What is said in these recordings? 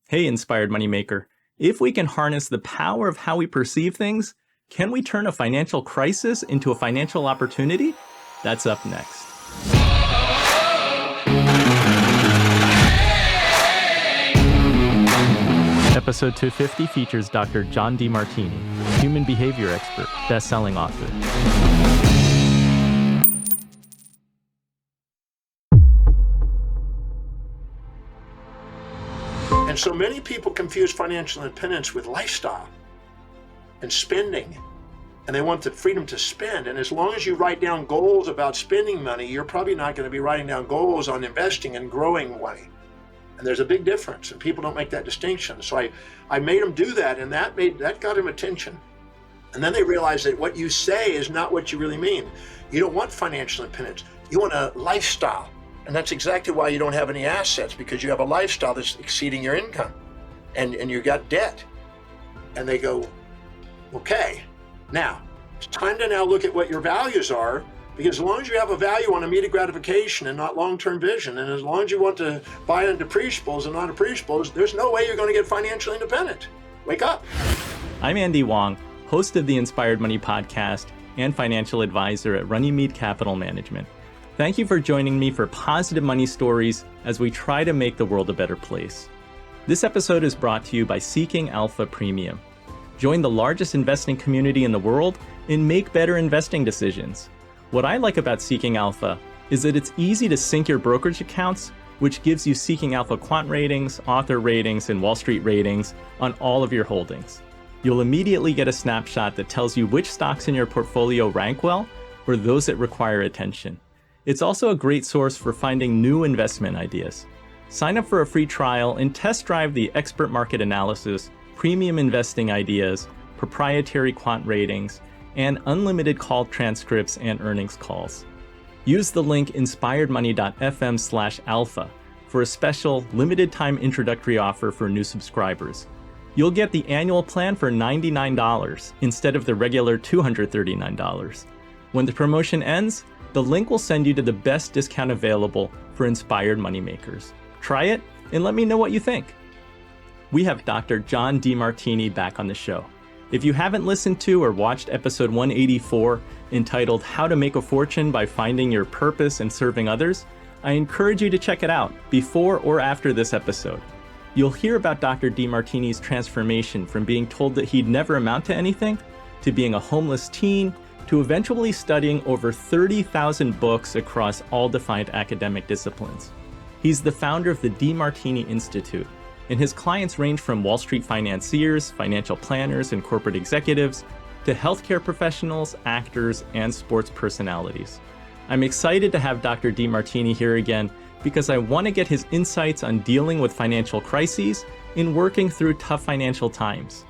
Hey, inspired moneymaker. If we can harness the power of how we perceive things, can we turn a financial crisis into a financial opportunity? That's up next. Episode 250 features Dr. John Demartini, human behavior expert, best-selling author. And so many people confuse financial independence with lifestyle and spending, and they want the freedom to spend. And as long as you write down goals about spending money, you're probably not going to be writing down goals on investing and growing money. And there's a big difference, and people don't make that distinction. So I made them do that, and that got them attention. And then they realized that what you say is not what you really mean. You don't want financial independence. You want a lifestyle. And that's exactly why you don't have any assets, because you have a lifestyle that's exceeding your income, and you got debt. And they go, okay, now it's time to now look at what your values are, because as long as you have a value on immediate gratification and not long-term vision, and as long as you want to buy on depreciables and non-depreciables, there's no way you're going to get financially independent. Wake up. I'm Andy Wong, host of the Inspired Money podcast and financial advisor at Runnymede Capital Management. Thank you for joining me for positive money stories as we try to make the world a better place. This episode is brought to you by Seeking Alpha Premium. Join the largest investing community in the world and make better investing decisions. What I like about Seeking Alpha is that it's easy to sync your brokerage accounts, which gives you Seeking Alpha quant ratings, author ratings, and Wall Street ratings on all of your holdings. You'll immediately get a snapshot that tells you which stocks in your portfolio rank well or those that require attention. It's also a great source for finding new investment ideas. Sign up for a free trial and test drive the expert market analysis, premium investing ideas, proprietary quant ratings, and unlimited call transcripts and earnings calls. Use the link inspiredmoney.fm/alpha for a special limited time introductory offer for new subscribers. You'll get the annual plan for $99 instead of the regular $239. When the promotion ends, the link will send you to the best discount available for inspired moneymakers. Try it and let me know what you think. We have Dr. John Demartini back on the show. If you haven't listened to or watched episode 184, entitled How to Make a Fortune by Finding Your Purpose and Serving Others, I encourage you to check it out before or after this episode. You'll hear about Dr. Demartini's transformation from being told that he'd never amount to anything, to being a homeless teen, to eventually studying over 30,000 books across all defined academic disciplines. He's the founder of the Demartini Institute, and his clients range from Wall Street financiers, financial planners, and corporate executives, to healthcare professionals, actors, and sports personalities. I'm excited to have Dr. Demartini here again because I want to get his insights on dealing with financial crises and working through tough financial times.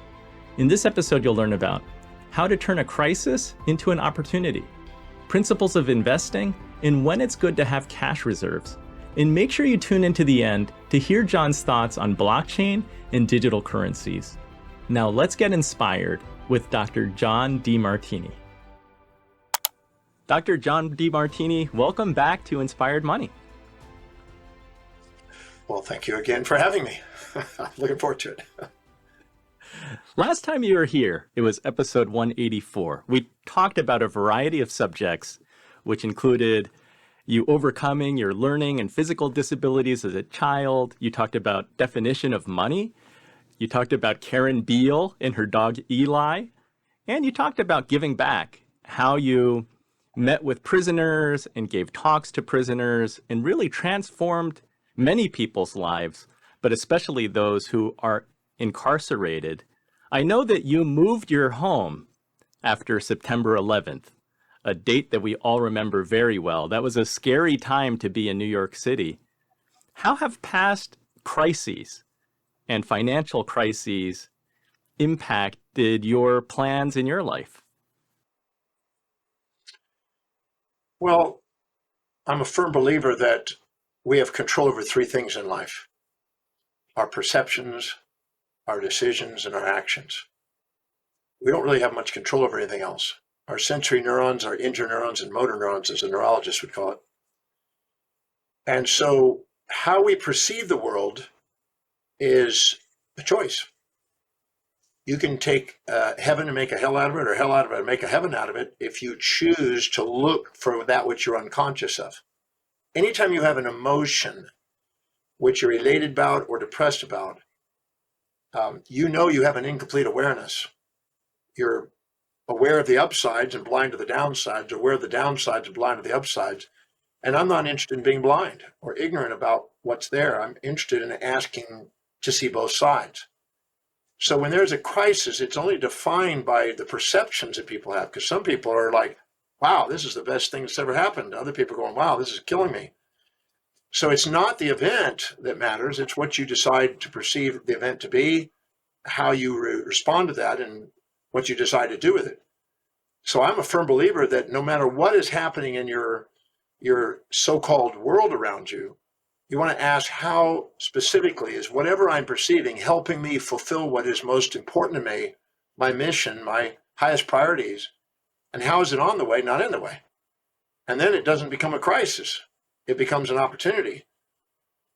In this episode, you'll learn about how to turn a crisis into an opportunity, principles of investing, and when it's good to have cash reserves. And make sure you tune into the end to hear John's thoughts on blockchain and digital currencies. Now let's get inspired with Dr. John Demartini. Dr. John Demartini, welcome back to Inspired Money. Well, thank you again for having me. Looking forward to it. Last time you were here, it was episode 184. We talked about a variety of subjects, which included you overcoming your learning and physical disabilities as a child. You talked about definition of money. You talked about Karen Beale and her dog Eli. And you talked about giving back, how you met with prisoners and gave talks to prisoners and really transformed many people's lives, but especially those who are incarcerated. I know that you moved your home after September 11th, a date that we all remember very well. That was a scary time to be in New York City. How have past crises and financial crises impacted your plans in your life? Well, I'm a firm believer that we have control over three things in life: our perceptions, our decisions, and our actions. We don't really have much control over anything else. Our sensory neurons, our interneurons, and motor neurons, as a neurologist would call it. And so how we perceive the world is a choice. You can take heaven and make a hell out of it, or hell out of it and make a heaven out of it, if you choose to look for that which you're unconscious of. Anytime you have an emotion which you're elated about or depressed about, you know you have an incomplete awareness. You're aware of the upsides and blind to the downsides, aware of the downsides and blind to the upsides. And I'm not interested in being blind or ignorant about what's there. I'm interested in asking to see both sides. So when there's a crisis, it's only defined by the perceptions that people have, because some people are like, wow, this is the best thing that's ever happened. Other people are going, wow, this is killing me. So it's not the event that matters. It's what you decide to perceive the event to be, how you respond to that, and what you decide to do with it. So I'm a firm believer that no matter what is happening in your so-called world around you, you want to ask, how specifically is whatever I'm perceiving helping me fulfill what is most important to me, my mission, my highest priorities, and how is it on the way, not in the way? And then it doesn't become a crisis. It becomes an opportunity.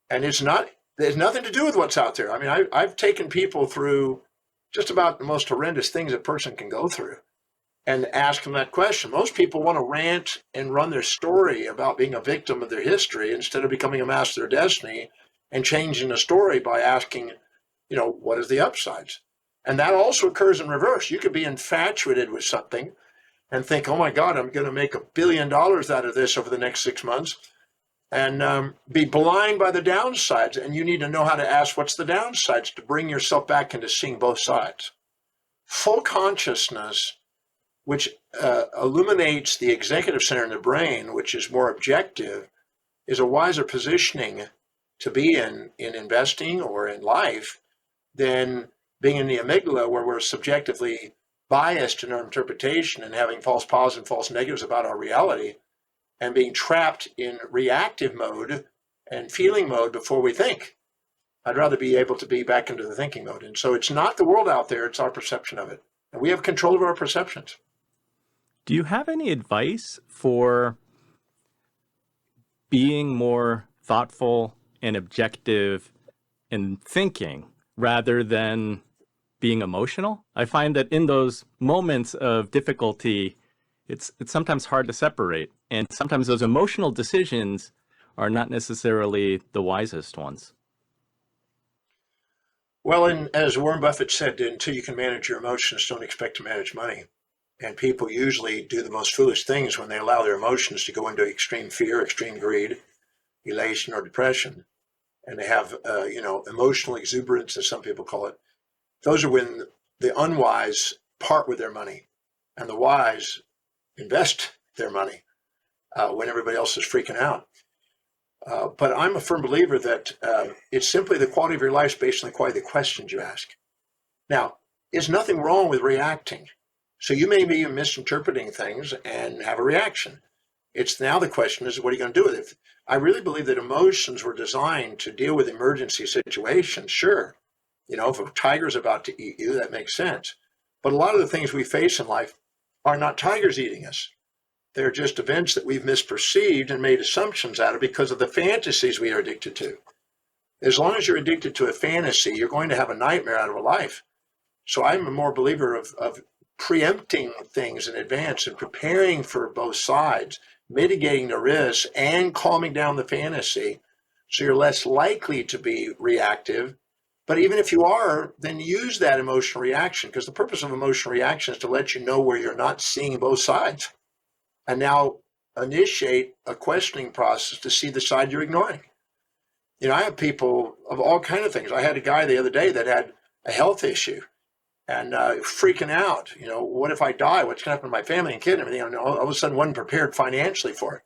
And there's nothing to do with what's out there. I mean, I've taken people through just about the most horrendous things a person can go through and ask them that question. Most people want to rant and run their story about being a victim of their history instead of becoming a master of their destiny and changing the story by asking, what is the upsides? And that also occurs in reverse. You could be infatuated with something and think, oh my God, I'm going to make $1 billion out of this over the next 6 months, and be blind by the downsides. And you need to know how to ask, what's the downsides, to bring yourself back into seeing both sides. Full consciousness, which illuminates the executive center in the brain, which is more objective, is a wiser positioning to be in investing or in life than being in the amygdala, where we're subjectively biased in our interpretation and having false positives and false negatives about our reality, and being trapped in reactive mode and feeling mode before we think. I'd rather be able to be back into the thinking mode. And so it's not the world out there, it's our perception of it. And we have control of our perceptions. Do you have any advice for being more thoughtful and objective in thinking rather than being emotional? I find that in those moments of difficulty, it's sometimes hard to separate. And sometimes those emotional decisions are not necessarily the wisest ones. Well, and as Warren Buffett said, until you can manage your emotions, don't expect to manage money. And people usually do the most foolish things when they allow their emotions to go into extreme fear, extreme greed, elation, or depression. And they have, emotional exuberance, as some people call it. Those are when the unwise part with their money, and the wise invest their money when everybody else is freaking out. But I'm a firm believer that it's simply the quality of your life based on the quality of the questions you ask. Now, there's nothing wrong with reacting. So you may be misinterpreting things and have a reaction. It's now the question is, what are you going to do with it? I really believe that emotions were designed to deal with emergency situations. Sure, if a tiger's about to eat you, that makes sense. But a lot of the things we face in life are not tigers eating us. They're just events that we've misperceived and made assumptions out of because of the fantasies we are addicted to. As long as you're addicted to a fantasy, you're going to have a nightmare out of a life. So I'm a more believer of preempting things in advance and preparing for both sides, mitigating the risks and calming down the fantasy so you're less likely to be reactive. But even if you are, then use that emotional reaction, because the purpose of emotional reaction is to let you know where you're not seeing both sides, and now initiate a questioning process to see the side you're ignoring. I have people of all kinds of things. I had a guy the other day that had a health issue and freaking out. What if I die? What's going to happen to my family and kid and everything? And all of a sudden wasn't prepared financially for it.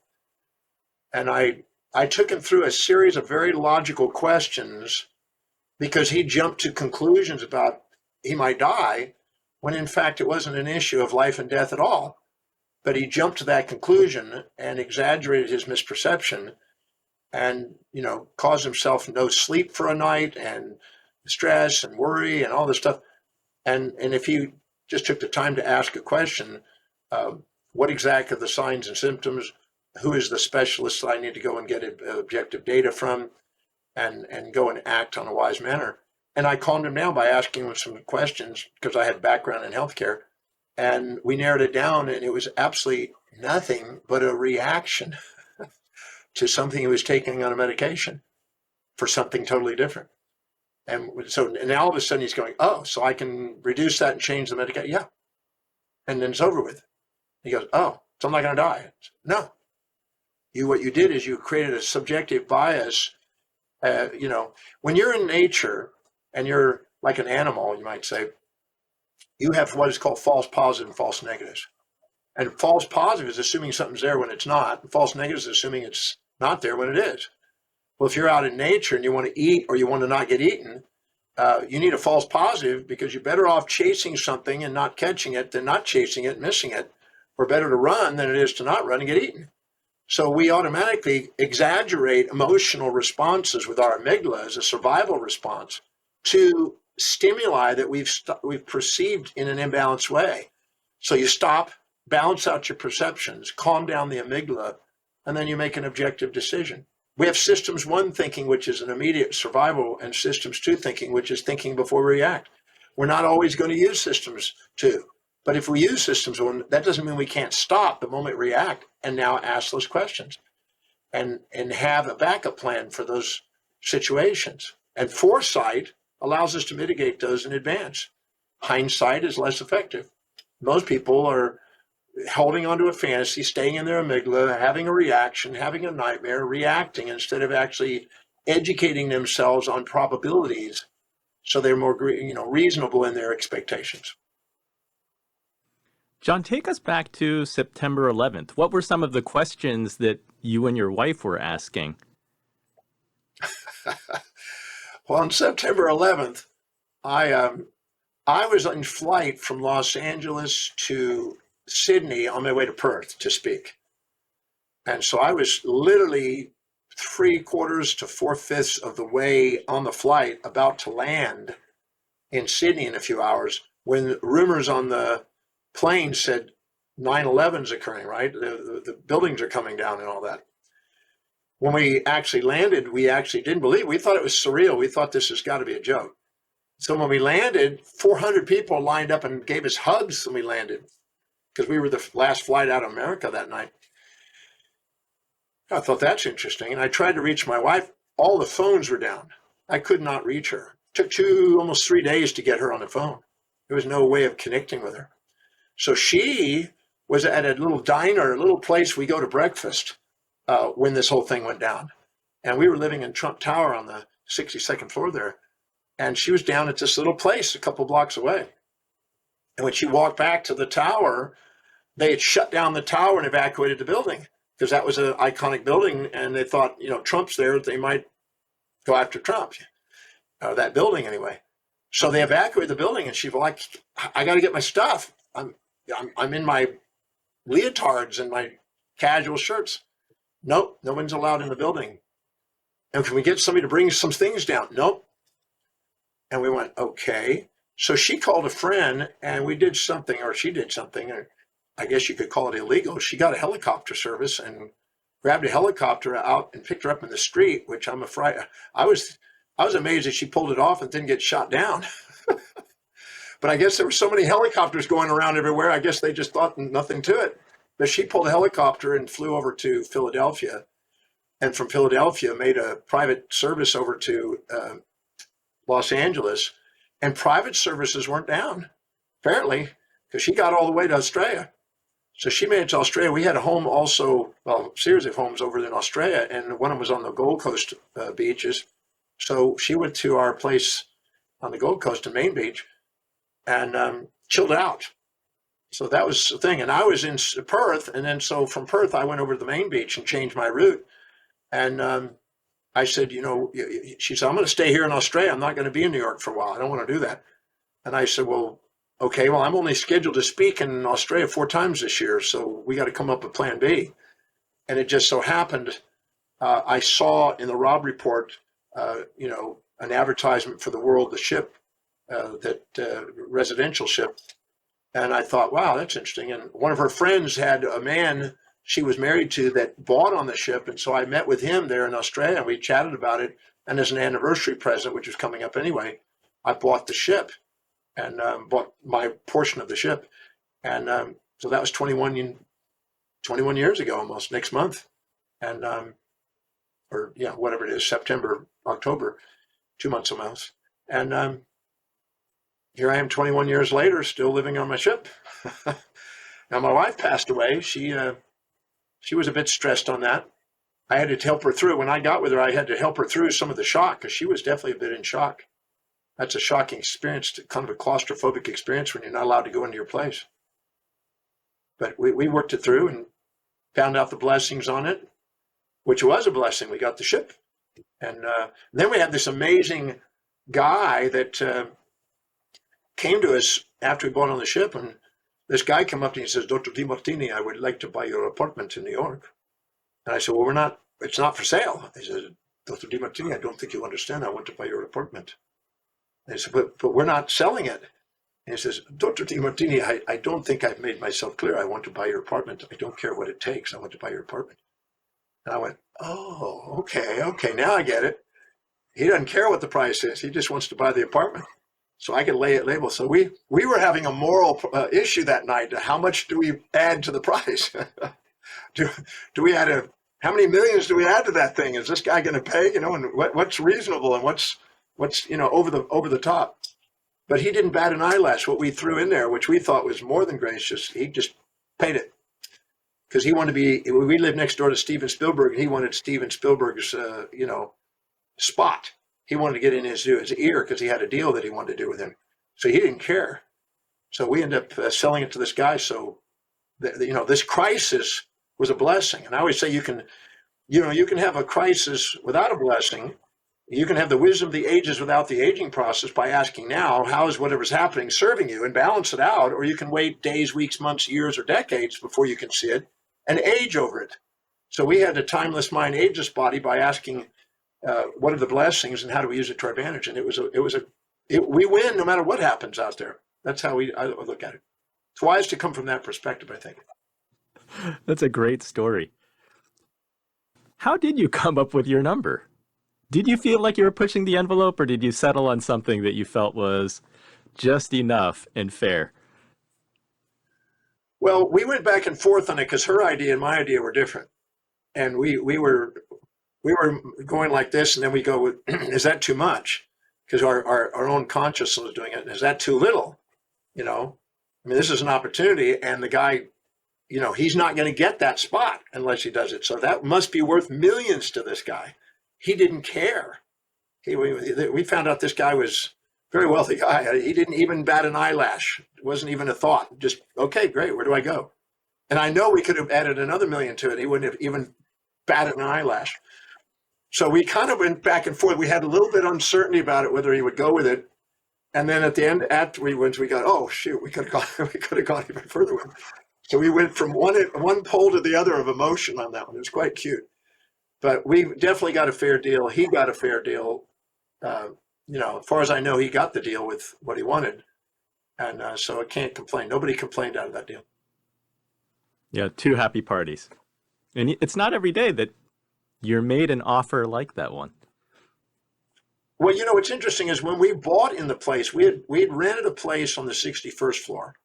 And I took him through a series of very logical questions, because he jumped to conclusions about he might die when in fact it wasn't an issue of life and death at all. But he jumped to that conclusion and exaggerated his misperception and, caused himself no sleep for a night and stress and worry and all this stuff. And if you just took the time to ask a question, what exactly are the signs and symptoms? Who is the specialist that I need to go and get objective data from and go and act on a wise manner? And I calmed him down by asking him some questions because I had background in healthcare. And we narrowed it down, and it was absolutely nothing but a reaction to something he was taking on a medication for something totally different. And so now all of a sudden he's going, oh, so I can reduce that and change the medication? Yeah. And then it's over with. He goes, oh, so I'm not going to die. No. What you did is you created a subjective bias. When you're in nature and you're like an animal, you might say, you have what is called false positive and false negatives. And false positive is assuming something's there when it's not. And false negative is assuming it's not there when it is. Well, if you're out in nature and you want to eat or you want to not get eaten, you need a false positive because you're better off chasing something and not catching it than not chasing it and missing it. Or better to run than it is to not run and get eaten. So we automatically exaggerate emotional responses with our amygdala as a survival response to stimuli that we've perceived in an imbalanced way. So you stop, balance out your perceptions, calm down the amygdala, and then you make an objective decision. We have systems 1 thinking, which is an immediate survival, and systems 2 thinking, which is thinking before we react. We're not always going to use systems 2. But if we use systems 1, that doesn't mean we can't stop the moment we react and now ask those questions and have a backup plan for those situations. And foresight allows us to mitigate those in advance. Hindsight is less effective. Most people are holding onto a fantasy, staying in their amygdala, having a reaction, having a nightmare, reacting instead of actually educating themselves on probabilities so they're more reasonable in their expectations. John, take us back to September 11th. What were some of the questions that you and your wife were asking? Well, on September 11th, I was in flight from Los Angeles to Sydney on my way to Perth to speak. And so I was literally 3/4 to 4/5 of the way on the flight about to land in Sydney in a few hours when rumors on the plane said 9/11's occurring, right? The buildings are coming down and all that. When we actually landed, we actually didn't believe it. We thought it was surreal. We thought this has got to be a joke. So when we landed, 400 people lined up and gave us hugs when we landed because we were the last flight out of America that night. I thought that's interesting. And I tried to reach my wife. All the phones were down. I could not reach her. It took almost 3 days to get her on the phone. There was no way of connecting with her. So she was at a little diner, a little place we go to breakfast when this whole thing went down. And we were living in Trump Tower on the 62nd floor there. And she was down at this little place a couple blocks away. And when she walked back to the tower, they had shut down the tower and evacuated the building because that was an iconic building. And they thought, Trump's there, they might go after Trump, that building anyway. So they evacuated the building and she's like, I got to get my stuff. I'm in my leotards and my casual shirts. Nope, no one's allowed in the building. And can we get somebody to bring some things down? Nope. And we went, okay. So she called a friend and we did something, or she did something, and I guess you could call it illegal. She got a helicopter service and grabbed a helicopter out and picked her up in the street, which I'm afraid, I was amazed that she pulled it off and didn't get shot down. But I guess there were so many helicopters going around everywhere. I guess they just thought nothing to it. But she pulled a helicopter and flew over to Philadelphia. And from Philadelphia, made a private service over to Los Angeles. And private services weren't down, apparently, because she got all the way to Australia. So she made it to Australia. We had a home also, well, a series of homes over in Australia. And one of them was on the Gold Coast beaches. So she went to our place on the Gold Coast in Main Beach and chilled out. So that was the thing. And I was in Perth. And then so from Perth, I went over to the Main Beach and changed my route. And I said, she said, I'm going to stay here in Australia. I'm not going to be in New York for a while. I don't want to do that. And I said, well, okay, well, I'm only scheduled to speak in Australia 4 times this year. So we got to come up with plan B. And it just so happened, I saw in the Robb report, an advertisement for the World, the ship, residential ship. And I thought, wow, that's interesting. And one of her friends had a man she was married to that bought on the ship. And so I met with him there in Australia and we chatted about it. And as an anniversary present, which was coming up anyway, I bought the ship and bought my portion of the ship. And so that was 21 years ago, almost next month. And, or yeah, whatever it is, September, October, 2 months almost. And here I am 21 years later, still living on my ship. Now my wife passed away. She was a bit stressed on that. I had to help her through. When I got with her, I had to help her through some of the shock because she was definitely a bit in shock. That's a shocking experience, kind of a claustrophobic experience when you're not allowed to go into your place. But we worked it through and found out the blessings on it, which was a blessing. We got the ship. And then we had this amazing guy that came to us after we bought on the ship. And this guy came up to me and says, Dr. Demartini, I would like to buy your apartment in New York. And I said, well, it's not for sale. He said, Dr. Demartini, I don't think you understand. I want to buy your apartment. And I said, but we're not selling it. And he says, Dr. Demartini, I don't think I've made myself clear. I want to buy your apartment. I don't care what it takes. I want to buy your apartment. And I went, oh, okay, now I get it. He doesn't care what the price is. He just wants to buy the apartment. So I could lay it label. So we were having a moral issue that night. How much do we add to the price? do we add how many millions do we add to that thing? Is this guy going to pay? And what's reasonable and what's over the top? But he didn't bat an eyelash. What we threw in there, which we thought was more than gracious, he just paid it because he wanted to be. We lived next door to Steven Spielberg, and he wanted Steven Spielberg's spot. He wanted to get in his ear because he had a deal that he wanted to do with him. So he didn't care. So we ended up selling it to this guy. So this crisis was a blessing. And I always say you can have a crisis without a blessing. You can have the wisdom of the ages without the aging process by asking now, how is whatever's happening serving you, and balance it out, or you can wait days, weeks, months, years, or decades before you can see it and age over it. So we had a timeless mind, ageless body by asking, what are the blessings and how do we use it to our advantage? And we win no matter what happens out there. That's how I look at it. It's wise to come from that perspective, I think. That's a great story. How did you come up with your number? Did you feel like you were pushing the envelope, or did you settle on something that you felt was just enough and fair? Well, we went back and forth on it because her idea and my idea were different. And we were going like this, and then we go with, is that too much? Because our own consciousness was doing it. Is that too little? This is an opportunity, and the guy, he's not going to get that spot unless he does it. So that must be worth millions to this guy. He didn't care. We found out this guy was a very wealthy guy. He didn't even bat an eyelash. It wasn't even a thought. Just, okay, great. Where do I go? And I know we could have added another million to it. He wouldn't have even batted an eyelash. So we kind of went back and forth. We had a little bit of uncertainty about it, whether he would go with it. And then at the end, after we got, oh shoot, we could have gone even further with it. So we went from one pole to the other of emotion on that one. It was quite cute. But we definitely got a fair deal. He got a fair deal. As far as I know, he got the deal with what he wanted. And so I can't complain. Nobody complained out of that deal. Yeah, two happy parties. And it's not every day that you're made an offer like that one. Well, what's interesting is when we bought in the place, we had rented a place on the 61st floor,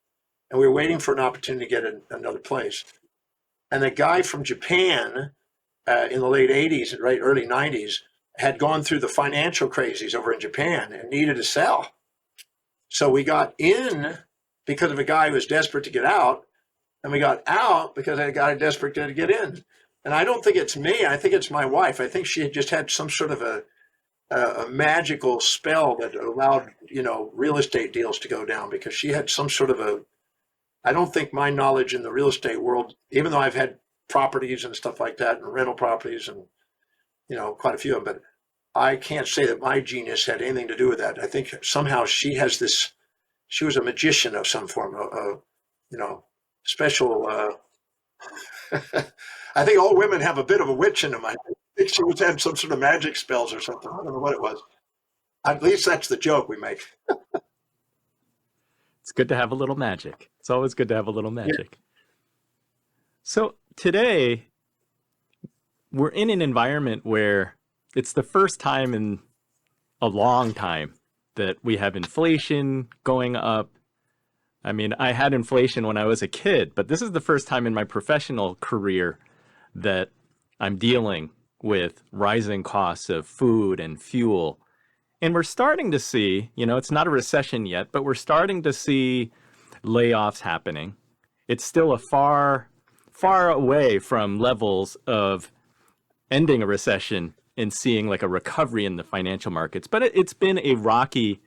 and we were waiting for an opportunity to get another place. And the guy from Japan in the late 80s, early 90s, had gone through the financial crazies over in Japan and needed to sell. So we got in because of a guy who was desperate to get out, and we got out because a guy desperate to get in. And I don't think it's me. I think it's my wife. I think she had just had some sort of a magical spell that allowed, real estate deals to go down, because she had some sort of I don't think my knowledge in the real estate world, even though I've had properties and stuff like that, and rental properties and, quite a few of them, but I can't say that my genius had anything to do with that. I think somehow she was a magician of some form, special, I think all women have a bit of a witch in them. I think she had some sort of magic spells or something. I don't know what it was. At least that's the joke we make. It's good to have a little magic. It's always good to have a little magic. Yeah. So today, we're in an environment where it's the first time in a long time that we have inflation going up. I mean, I had inflation when I was a kid, but this is the first time in my professional career that I'm dealing with rising costs of food and fuel. And we're starting to see, it's not a recession yet, but we're starting to see layoffs happening. It's still a far, far away from levels of ending a recession and seeing like a recovery in the financial markets. But it's been a rocky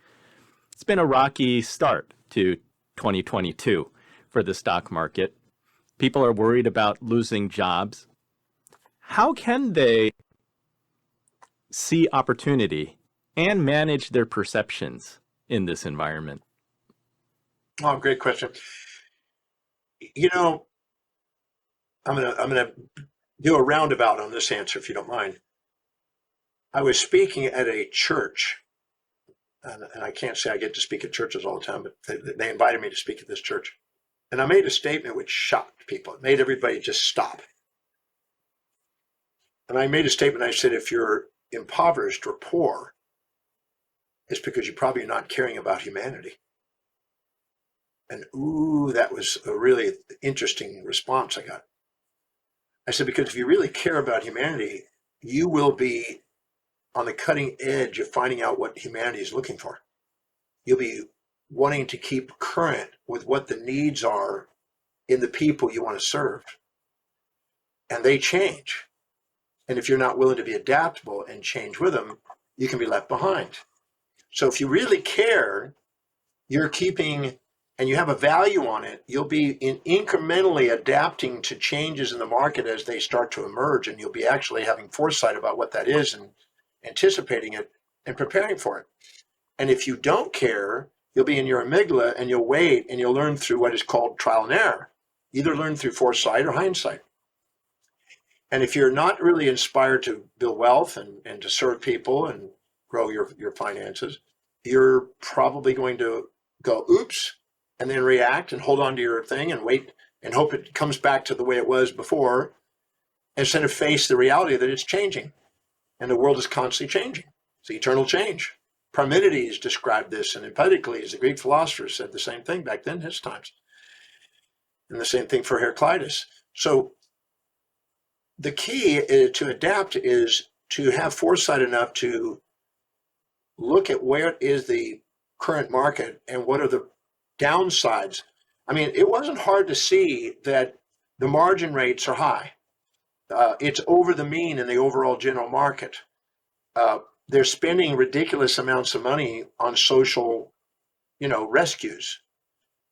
start to 2022 for the stock market. People are worried about losing jobs. How can they see opportunity and manage their perceptions in this environment? Oh, great question. You know, I'm gonna do a roundabout on this answer, if you don't mind. I was speaking at a church, and I can't say I get to speak at churches all the time, but they invited me to speak at this church. And I made a statement which shocked people. It made everybody just stop. And I made a statement. I said, if you're impoverished or poor, it's because you're probably not caring about humanity. And ooh, that was a really interesting response I got. I said, because if you really care about humanity, you will be on the cutting edge of finding out what humanity is looking for. You'll be wanting to keep current with what the needs are in the people you want to serve. And they change. And if you're not willing to be adaptable and change with them, you can be left behind. So if you really care, you're keeping, and you have a value on it, you'll be incrementally adapting to changes in the market as they start to emerge, and you'll be actually having foresight about what that is and anticipating it and preparing for it. And if you don't care, you'll be in your amygdala and you'll wait and you'll learn through what is called trial and error. Either learn through foresight or hindsight. And if you're not really inspired to build wealth and to serve people and grow your finances, you're probably going to go, oops, and then react and hold on to your thing and wait and hope it comes back to the way it was before, instead of face the reality that it's changing. And the world is constantly changing. It's eternal change. Parmenides described this, and Empedocles, the Greek philosopher, said the same thing back then, his times. And the same thing for Heraclitus. So the key to adapt is to have foresight enough to look at where is the current market and what are the downsides. I mean, it wasn't hard to see that the margin rates are high. It's over the mean in the overall general market. They're spending ridiculous amounts of money on social, rescues,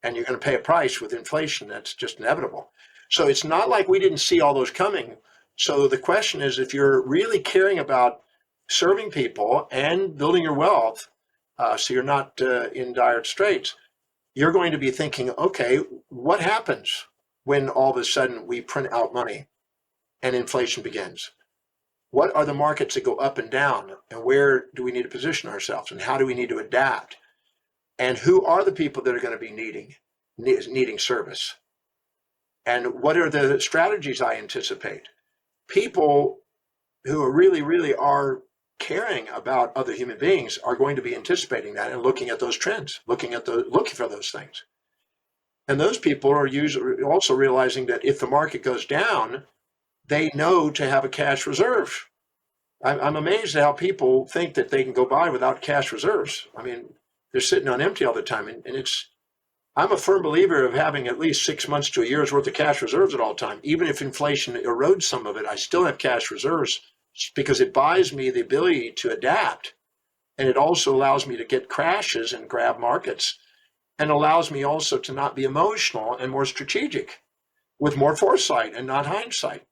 and you're going to pay a price with inflation. That's just inevitable. So it's not like we didn't see all those coming. So the question is, if you're really caring about serving people and building your wealth, so you're not in dire straits, you're going to be thinking, okay, what happens when all of a sudden we print out money and inflation begins? What are the markets that go up and down, and where do we need to position ourselves, and how do we need to adapt? And who are the people that are going to be needing service? And what are the strategies I anticipate? People who are really are caring about other human beings are going to be anticipating that and looking at those trends, looking for those things. And those people are usually also realizing that if the market goes down, they know to have a cash reserve. I'm amazed at how people think that they can go by without cash reserves. I mean, they're sitting on empty all the time. And I'm a firm believer of having at least 6 months to a year's worth of cash reserves at all time. Even if inflation erodes some of it, I still have cash reserves because it buys me the ability to adapt. And it also allows me to get crashes and grab markets, and allows me also to not be emotional and more strategic with more foresight and not hindsight.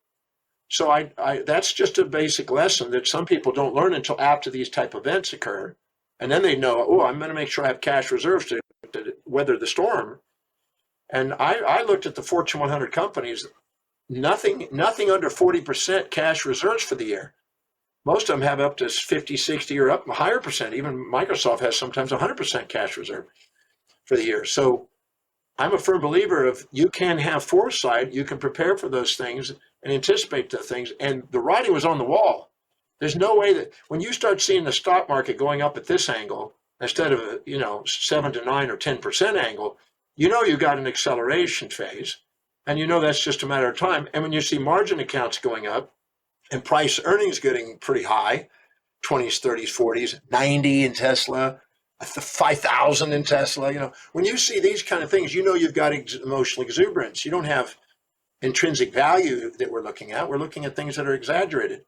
So I that's just a basic lesson that some people don't learn until after these type of events occur. And then they know, oh, I'm going to make sure I have cash reserves to weather the storm. And I looked at the Fortune 100 companies, nothing under 40% cash reserves for the year. Most of them have up to 50, 60 or up higher percent. Even Microsoft has sometimes 100% cash reserve for the year. So I'm a firm believer of you can have foresight, you can prepare for those things and anticipate the things. And the writing was on the wall. There's no way that when you start seeing the stock market going up at this angle, instead of, 7 to 9 or 10% angle, you've got an acceleration phase, and that's just a matter of time. And when you see margin accounts going up and price earnings getting pretty high, 20s, 30s, 40s, 90 in Tesla, 5,000 in Tesla, when you see these kind of things, you've got emotional exuberance. You don't have intrinsic value that we're looking at. We're looking at things that are exaggerated.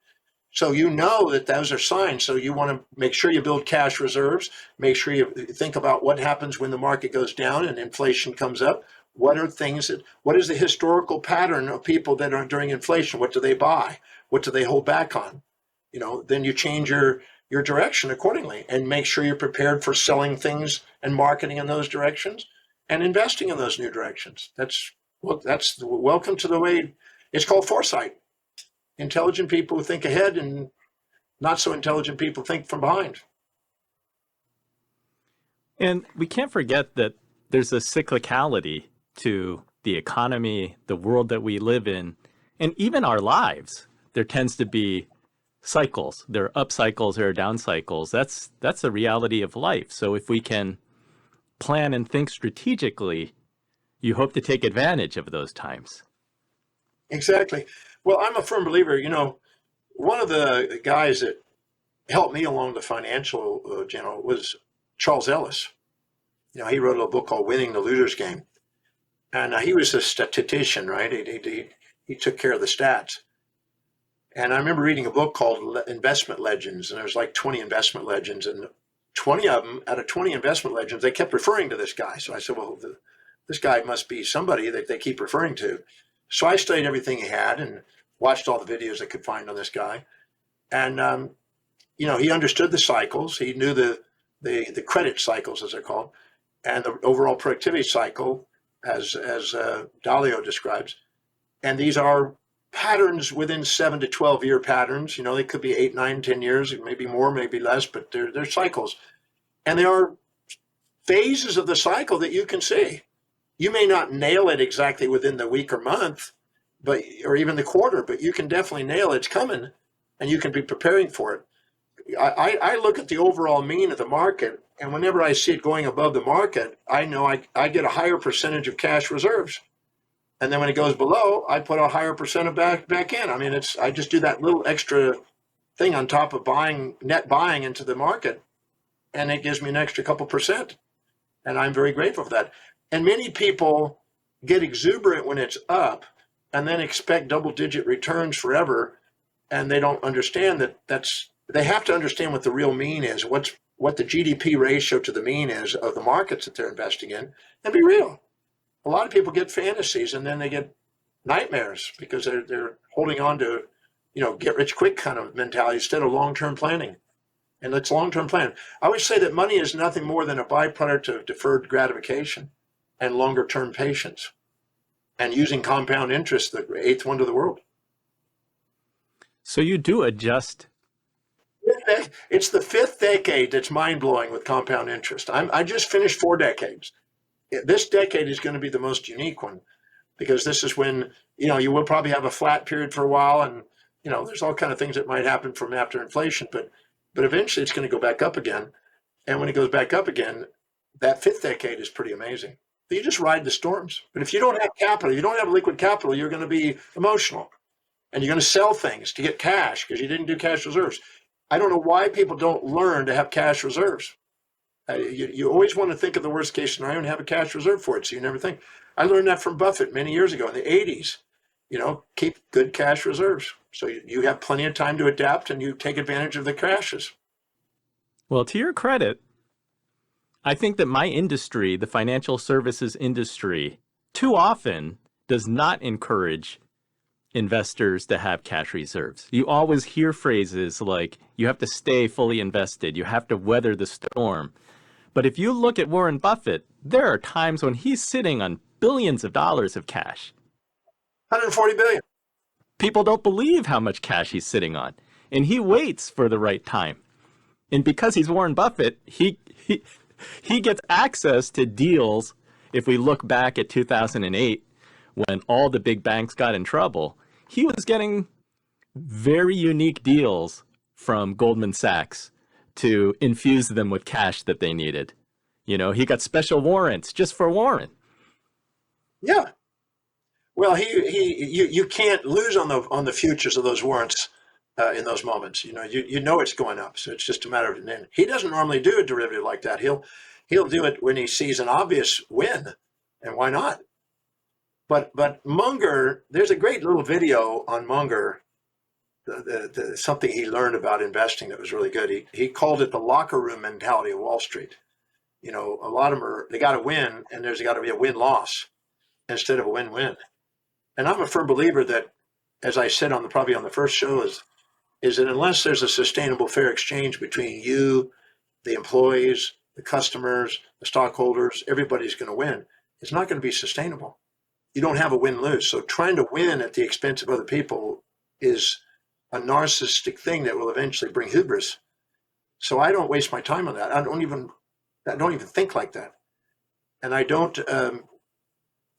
So that those are signs. So you want to make sure you build cash reserves, make sure you think about what happens when the market goes down and inflation comes up. What is the historical pattern of people that are during inflation? What do they buy? What do they hold back on? Then you change your direction accordingly and make sure you're prepared for selling things and marketing in those directions and investing in those new directions. That's welcome to the way. It's called foresight. Intelligent people think ahead, and not so intelligent people think from behind. And we can't forget that there's a cyclicality to the economy, the world that we live in, and even our lives. There tends to be cycles. There are up cycles, there are down cycles. That's a reality of life. So if we can plan and think strategically, you hope to take advantage of those times. Exactly. Well, I'm a firm believer, one of the guys that helped me along the financial was Charles Ellis. He wrote a book called Winning the Loser's Game. And he was a statistician, right? He took care of the stats. And I remember reading a book called Investment Legends, and there's like 20 investment legends, and 20 of them, out of 20 investment legends, they kept referring to this guy. So I said, well, this guy must be somebody that they keep referring to. So I studied everything he had and watched all the videos I could find on this guy. And, he understood the cycles. He knew the credit cycles, as they're called, and the overall productivity cycle, as Dalio describes. And these are patterns within 7 to 12 year patterns. They could be 8, 9, 10 years, maybe more, maybe less, but they're cycles. And there are phases of the cycle that you can see. You may not nail it exactly within the week or month, or even the quarter, but you can definitely nail it. It's coming, and you can be preparing for it. I look at the overall mean of the market, and whenever I see it going above the market, I know I get a higher percentage of cash reserves. And then when it goes below, I put a higher percent of back in. I mean, I just do that little extra thing on top of net buying into the market, and it gives me an extra couple percent. And I'm very grateful for that. And many people get exuberant when it's up and then expect double-digit returns forever, and they don't understand they have to understand what the real mean is, what the GDP ratio to the mean is of the markets that they're investing in, and be real. A lot of people get fantasies, and then they get nightmares because they're holding on to, get rich quick kind of mentality instead of long-term planning. And it's long-term plan. I always say that money is nothing more than a byproduct of deferred gratification and longer-term patience, and using compound interest, the eighth wonder of the world. So you do adjust. It's the fifth decade that's mind-blowing with compound interest. I just finished 4 decades. This decade is going to be the most unique one, because this is when, you will probably have a flat period for a while, and, there's all kind of things that might happen from after inflation, but eventually it's going to go back up again. And when it goes back up again, that fifth decade is pretty amazing. You just ride the storms. But if you don't have capital, you don't have liquid capital, you're going to be emotional. And you're going to sell things to get cash because you didn't do cash reserves. I don't know why people don't learn to have cash reserves. You always want to think of the worst case scenario and have a cash reserve for it, so you never think. I learned that from Buffett many years ago in the 80s. Keep good cash reserves. So you have plenty of time to adapt, and you take advantage of the crashes. Well, to your credit, I think that my industry, the financial services industry, too often does not encourage investors to have cash reserves. You always hear phrases like, you have to stay fully invested, you have to weather the storm. But if you look at Warren Buffett, there are times when he's sitting on billions of dollars of cash. 140 billion. People don't believe how much cash he's sitting on, and he waits for the right time. And because he's Warren Buffett, he gets access to deals. If we look back at 2008, when all the big banks got in trouble, he was getting very unique deals from Goldman Sachs to infuse them with cash that they needed. You know, he got special warrants just for Warren. Yeah. Well, you can't lose on the futures of those warrants in those moments. You know, you know it's going up, so it's just a matter of. And he doesn't normally do a derivative like that. He'll do it when he sees an obvious win, and why not? But Munger, there's a great little video on Munger, something he learned about investing that was really good. He called it the locker room mentality of Wall Street. You know, a lot of them they got to win, and there's got to be a win-loss instead of a win-win. And I'm a firm believer that, as I said probably on the first show, is that unless there's a sustainable fair exchange between you, the employees, the customers, the stockholders, everybody's going to win. It's not going to be sustainable. You don't have a win-lose. So trying to win at the expense of other people is a narcissistic thing that will eventually bring hubris. So I don't waste my time on that. I don't even think like that. And I don't.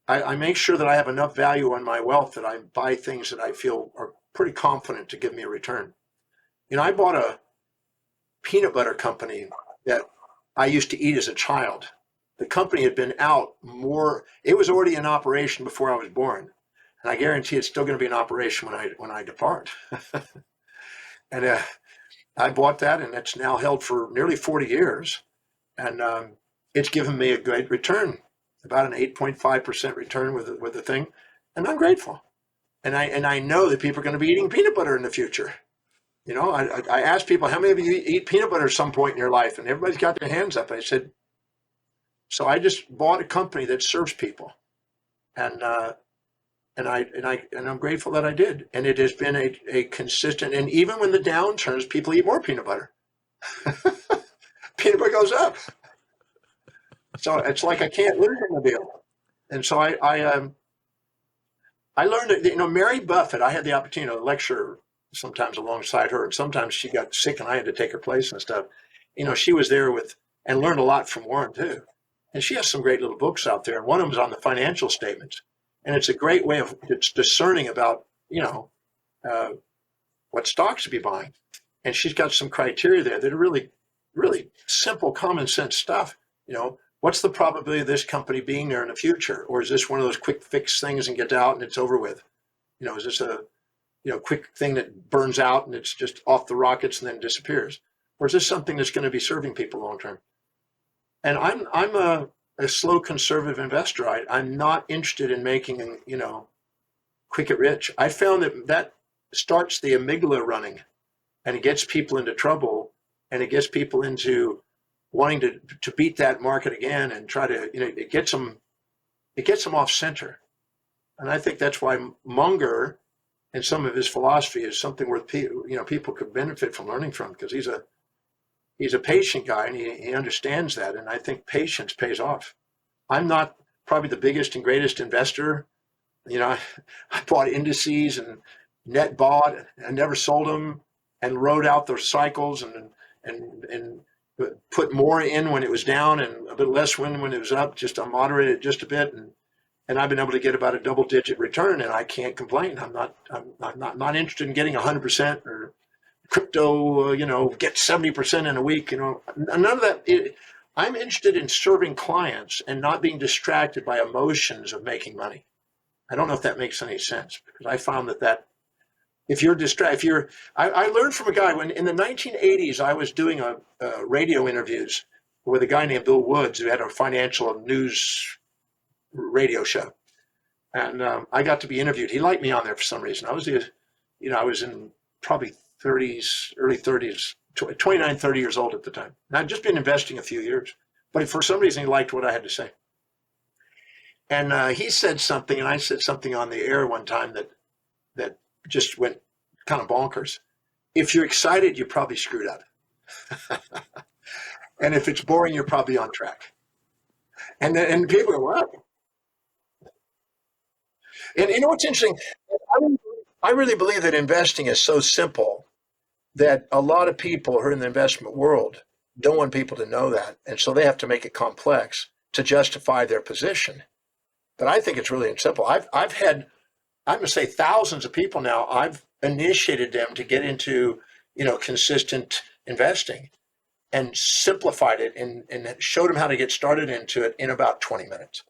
I make sure that I have enough value on my wealth that I buy things that I feel are pretty confident to give me a return. You know, I bought a peanut butter company that I used to eat as a child. The company had been out it was already in operation before I was born. And I guarantee it's still going to be in operation when I depart. And I bought that, and it's now held for nearly 40 years. And it's given me a great return, about an 8.5% return with the thing. And I'm grateful. And I know that people are going to be eating peanut butter in the future. You know, I asked people, how many of you eat peanut butter at some point in your life? And everybody's got their hands up. I said, so I just bought a company that serves people. And I'm grateful that I did. And it has been a consistent, and even when the downturns, people eat more peanut butter. Peanut butter goes up. So it's like I can't lose on the deal. And so I learned that, you know, Mary Buffett, I had the opportunity to lecture sometimes alongside her, and sometimes she got sick and I had to take her place and stuff. You know, she was there and learned a lot from Warren too. And she has some great little books out there. And one of them is on the financial statements. And it's a great way of discerning about, you know, what stocks to be buying. And she's got some criteria there that are really, really simple, common sense stuff. You know, what's the probability of this company being there in the future? Or is this one of those quick fix things and get out and it's over with? You know, is this a, you know, quick thing that burns out and it's just off the rockets and then disappears? Or is this something that's going to be serving people long term? And I'm a slow conservative investor. I'm not interested in making, you know, quick get rich. I found that starts the amygdala running, and it gets people into trouble, and it gets people into wanting to beat that market again and try to, you know, it gets them off center. And I think that's why Munger and some of his philosophy is something worth people could benefit from learning from, because he's a patient guy, and he understands that. And I think patience pays off. I'm not probably the biggest and greatest investor. You know, I bought indices and net bought. I never sold them, and rode out those cycles and put more in when it was down and a bit less when it was up. Just I moderated it just a bit, and I've been able to get about a double-digit return, and I can't complain. I'm not interested in getting 100% or crypto, you know, get 70% in a week, you know, none of that. I'm interested in serving clients and not being distracted by emotions of making money. I don't know if that makes any sense, because I found that if you're distracted, I learned from a guy when in the 1980s, I was doing radio interviews with a guy named Bill Woods, who had a financial news radio show. And I got to be interviewed. He liked me on there for some reason. I was in probably 30s, early 30s, 29, 30 years old at the time. And I'd just been investing a few years, but for some reason he liked what I had to say. And he said something, and I said something on the air one time that just went kind of bonkers. If you're excited, you're probably screwed up. And if it's boring, you're probably on track. And people go, what? And you know what's interesting? I really believe that investing is so simple that a lot of people who are in the investment world don't want people to know that. And so they have to make it complex to justify their position. But I think it's really simple. I've had, I'm going to say thousands of people now, I've initiated them to get into, you know, consistent investing. and simplified it and showed them how to get started into it in about 20 minutes.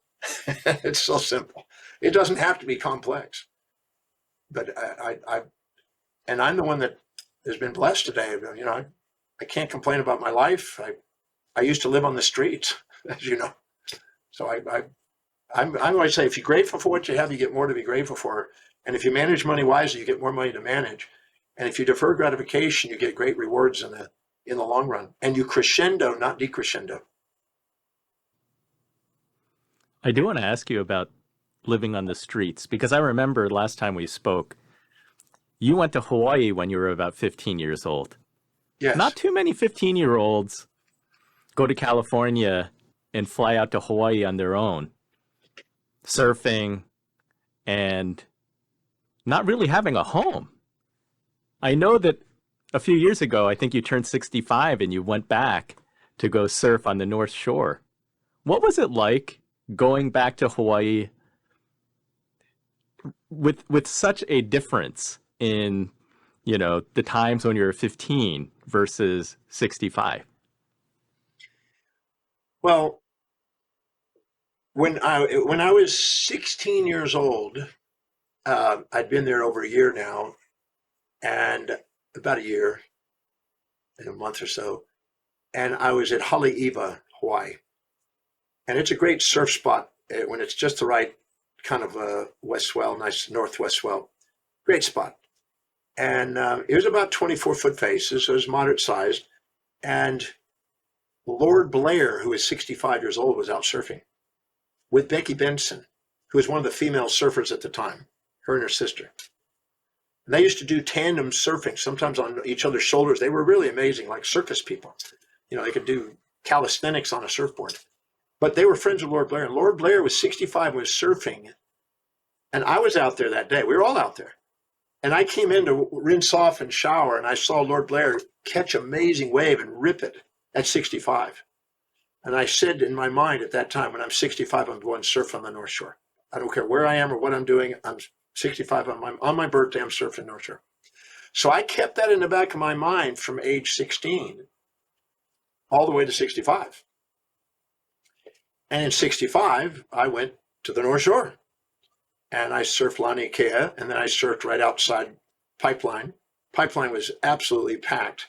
It's so simple. It doesn't have to be complex. But I'm the one that has been blessed today. You know, I can't complain about my life. I used to live on the streets, as you know. So I always say, if you're grateful for what you have, you get more to be grateful for. And if you manage money wisely, you get more money to manage. And if you defer gratification, you get great rewards in the long run. And you crescendo, not decrescendo. I do want to ask you about living on the streets, because I remember last time we spoke, you went to Hawaii when you were about 15 years old. Yes. Not too many 15-year-olds go to California and fly out to Hawaii on their own, surfing and not really having a home. I know that a few years ago, I think you turned 65 and you went back to go surf on the North Shore. What was it like going back to Hawaii with such a difference in, you know, the times when you were 15 versus 65? Well, when I was 16 years old, I'd been there over a year now, and about a year and a month or so, and I was at Haleiwa, Hawaii, and it's a great surf spot when it's just the right kind of west swell, nice northwest swell, great spot. And it was about 24-foot faces, so it was moderate sized, and Lord Blair, who was 65 years old, was out surfing with Becky Benson, who was one of the female surfers at the time, her and her sister. And they used to do tandem surfing, sometimes on each other's shoulders. They were really amazing, like circus people. You know, they could do calisthenics on a surfboard. But they were friends with Lord Blair, and Lord Blair was 65 and was surfing. And I was out there that day. We were all out there. And I came in to rinse off and shower, and I saw Lord Blair catch an amazing wave and rip it at 65. And I said in my mind at that time, when I'm 65, I'm going to surf on the North Shore. I don't care where I am or what I'm doing. I'm 65 on my birthday, I'm surfing North Shore. So I kept that in the back of my mind from age 16 all the way to 65. And in 65, I went to the North Shore. And I surfed Laniakea, and then I surfed right outside Pipeline. Pipeline was absolutely packed,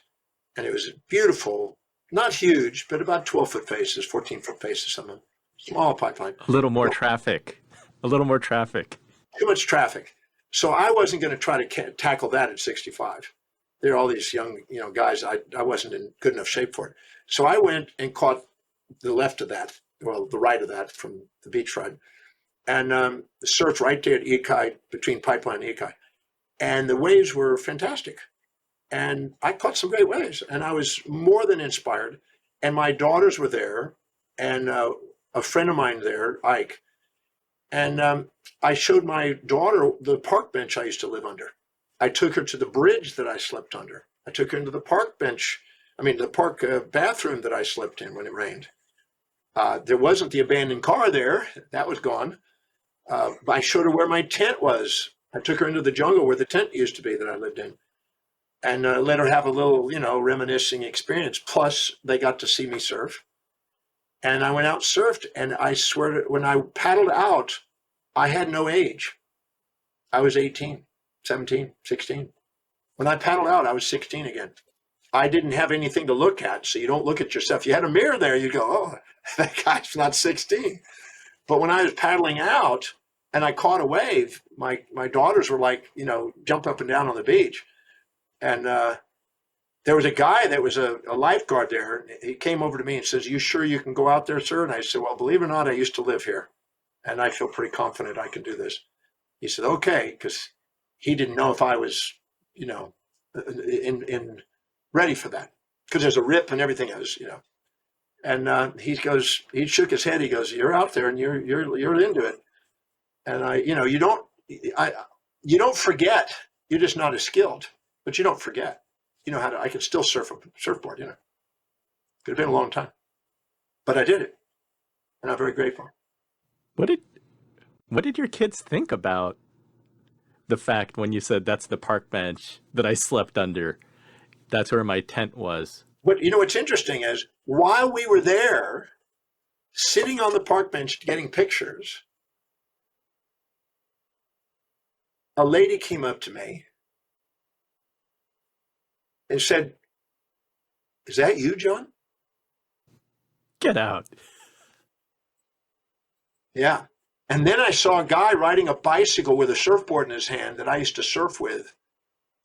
and it was beautiful, not huge, but about 12-foot faces, 14-foot faces, something. Small Pipeline. A little more traffic. A little more traffic. Too much traffic. So I wasn't going to try to tackle that at 65. There are all these young, guys. I wasn't in good enough shape for it. So I went and caught the left of that, well, the right of that from the beachfront, and surfed right there at Ikai, between Pipeline and Ikai. And the waves were fantastic. And I caught some great waves, and I was more than inspired. And my daughters were there, and a friend of mine there, Ike. And I showed my daughter the park bench I used to live under. I took her to the bridge that I slept under. I took her into the park bathroom that I slept in when it rained. There wasn't the abandoned car there. That was gone. I showed her where my tent was. I took her into the jungle where the tent used to be that I lived in, and let her have a little, reminiscing experience. Plus, they got to see me surf. And I went out and surfed, and I swear, when I paddled out, I had no age. I was 18, 17, 16. When I paddled out, I was 16 again. I didn't have anything to look at, so you don't look at yourself. You had a mirror there, you go, oh, that guy's not 16. But when I was paddling out and I caught a wave, my daughters were like, jump up and down on the beach. And there was a guy that was a lifeguard there. He came over to me and says, "You sure you can go out there, sir?" And I said, "Well, believe it or not, I used to live here, and I feel pretty confident I can do this." He said, "Okay," because he didn't know if I was, in ready for that, because there's a rip and everything else, And he shook his head. He goes, "You're out there and you're into it." And you don't forget. You're just not as skilled, but you don't forget. I could still surf a surfboard, Could have been a long time, but I did it, and I'm very grateful. What did your kids think about the fact when you said that's the park bench that I slept under? That's where my tent was. But what's interesting is while we were there, sitting on the park bench getting pictures, a lady came up to me and said, "Is that you, John?" Get out. Yeah. And then I saw a guy riding a bicycle with a surfboard in his hand that I used to surf with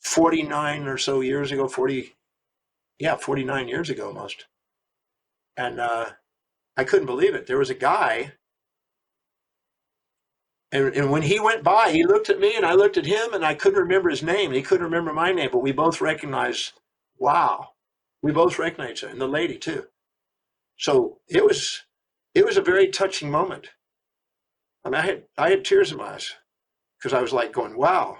49 or so years ago, 49 years ago almost. And I couldn't believe it. There was a guy, and when he went by, he looked at me and I looked at him, and I couldn't remember his name. He couldn't remember my name, but we both recognized, wow, we both recognized her, and the lady too. So it was a very touching moment. I mean, I had tears in my eyes because I was like going, wow,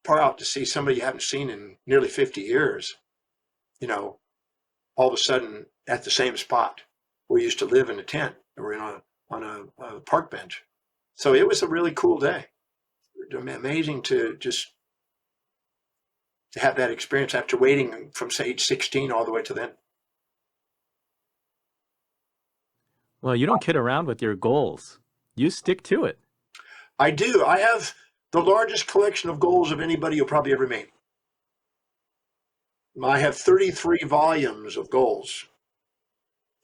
far out to see somebody you haven't seen in nearly 50 years, all of a sudden at the same spot where we used to live in a tent or on a park bench. So it was a really cool day. Amazing to have that experience after waiting from say age 16 all the way to then. Well, you don't kid around with your goals. You stick to it. I do. I have the largest collection of goals of anybody you'll probably ever meet. I have 33 volumes of goals.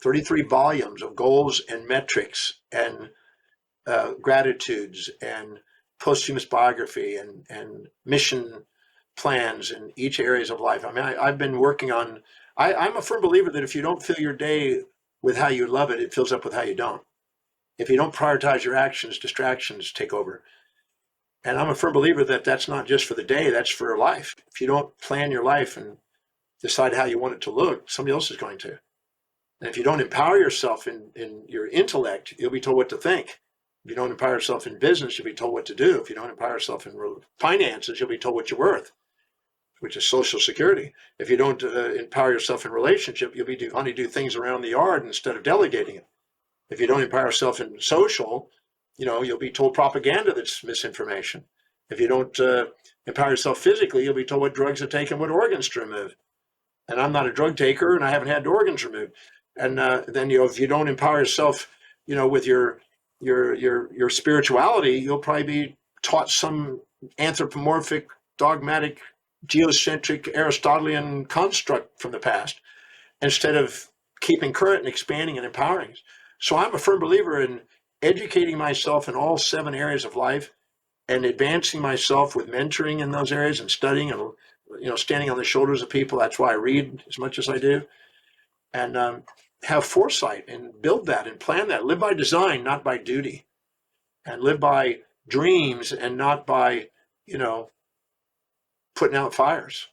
33 volumes of goals and metrics and gratitudes and posthumous biography and mission plans in each areas of life. I mean, I've been working on, I'm a firm believer that if you don't fill your day with how you love it, it fills up with how you don't. If you don't prioritize your actions, distractions take over. And I'm a firm believer that that's not just for the day, that's for life. If you don't plan your life and decide how you want it to look, somebody else is going to. And if you don't empower yourself in your intellect, you'll be told what to think. If you don't empower yourself in business, you'll be told what to do. If you don't empower yourself in finances, you'll be told what you're worth, which is Social Security. If you don't empower yourself in relationship, you'll be only do things around the yard instead of delegating it. If you don't empower yourself in social, you'll be told propaganda that's misinformation. If you don't empower yourself physically, you'll be told what drugs to take and what organs to remove. And I'm not a drug taker, and I haven't had organs removed. And then if you don't empower yourself, with your spirituality, you'll probably be taught some anthropomorphic, dogmatic, geocentric, Aristotelian construct from the past, instead of keeping current and expanding and empowering. So I'm a firm believer in educating myself in all 7 areas of life and advancing myself with mentoring in those areas and studying and standing on the shoulders of people. That's why I read as much as I do, and have foresight and build that and plan that. Live by design, not by duty, and live by dreams and not by putting out fires.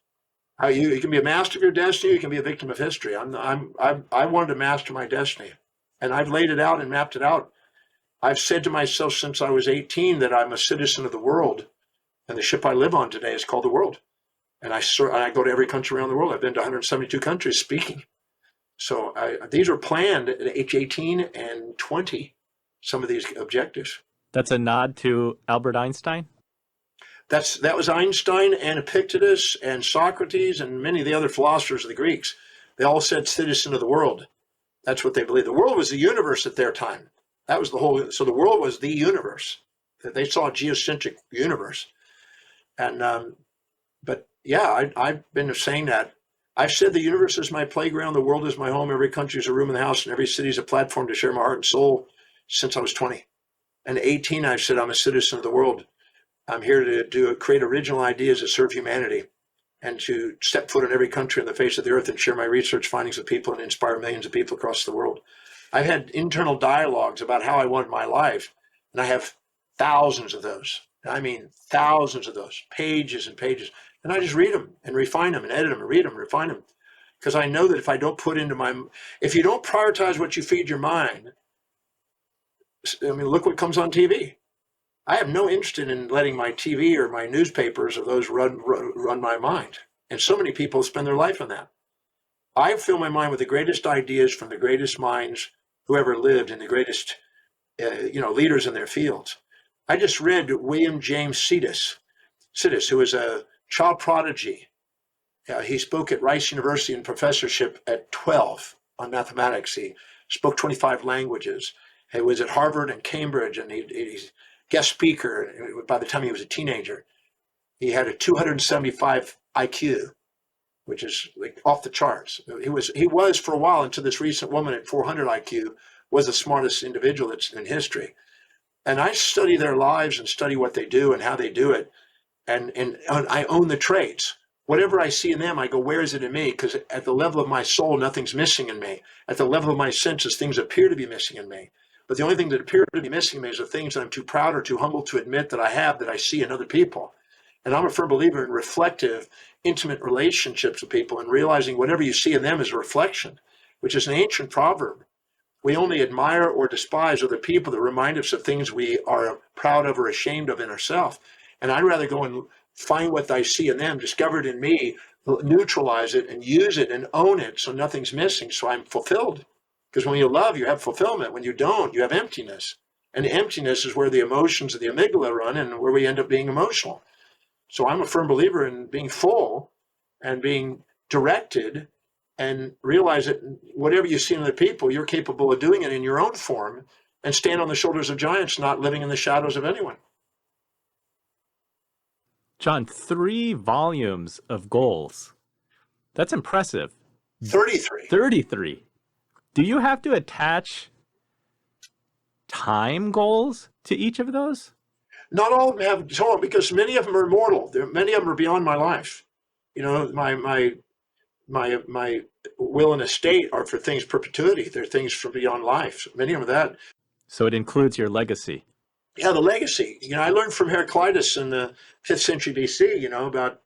You can be a master of your destiny. You can be a victim of history. I wanted to master my destiny, and I've laid it out and mapped it out. I've said to myself since I was 18 that I'm a citizen of the world, and the ship I live on today is called the world. And I go to every country around the world. I've been to 172 countries speaking. So these are planned at age 18 and 20, some of these objectives. That's a nod to Albert Einstein? That was Einstein and Epictetus and Socrates and many of the other philosophers of the Greeks. They all said citizen of the world. That's what they believed. The world was the universe at their time. That was so the world was the universe. They saw a geocentric universe. And, but yeah, I've been saying that. I've said the universe is my playground, the world is my home, every country is a room in the house, and every city is a platform to share my heart and soul since I was 20. And 18, I've said I'm a citizen of the world. I'm here to create original ideas that serve humanity and to step foot in every country on the face of the earth and share my research findings with people and inspire millions of people across the world. I've had internal dialogues about how I want my life, and I have thousands of those. I mean, thousands of those, pages and pages. And I just read them and refine them and edit them and read them and refine them. Because I know that if I don't if you don't prioritize what you feed your mind, I mean, look what comes on TV. I have no interest in letting my TV or my newspapers or those run my mind. And so many people spend their life on that. I fill my mind with the greatest ideas from the greatest minds who ever lived and the greatest, leaders in their fields. I just read William James Sidis, who is a child prodigy He spoke at Rice University in professorship at 12 on mathematics. He spoke 25 languages. He was at Harvard and Cambridge, and he's guest speaker by the time he was a teenager. He had a 275 IQ, which is like off the charts. He was for a while, until this recent woman at 400 IQ was the smartest individual that's in history. And I study their lives and study what they do and how they do it. And I own the traits. Whatever I see in them, I go, where is it in me? Because at the level of my soul, nothing's missing in me. At the level of my senses, things appear to be missing in me. But the only thing that appear to be missing in me is the things that I'm too proud or too humble to admit that I have, that I see in other people. And I'm a firm believer in reflective, intimate relationships with people, and realizing whatever you see in them is a reflection, which is an ancient proverb. We only admire or despise other people that remind us of things we are proud of or ashamed of in ourselves. And I'd rather go and find what I see in them, discover it in me, neutralize it and use it and own it so nothing's missing, so I'm fulfilled. Because when you love, you have fulfillment. When you don't, you have emptiness. And emptiness is where the emotions of the amygdala run and where we end up being emotional. So I'm a firm believer in being full and being directed, and realize that whatever you see in other people, you're capable of doing it in your own form, and stand on the shoulders of giants, not living in the shadows of anyone. John, 3 volumes of goals. That's impressive. 33. 33. Do you have to attach time goals to each of those? Not all of them have total, because many of them are mortal. Many of them are beyond my life. You know, my will and estate are for things perpetuity. They're things from beyond life. Many of them are that. So it includes your legacy. Yeah, the legacy. You know, I learned from Heraclitus in the 5th century BC, you know, about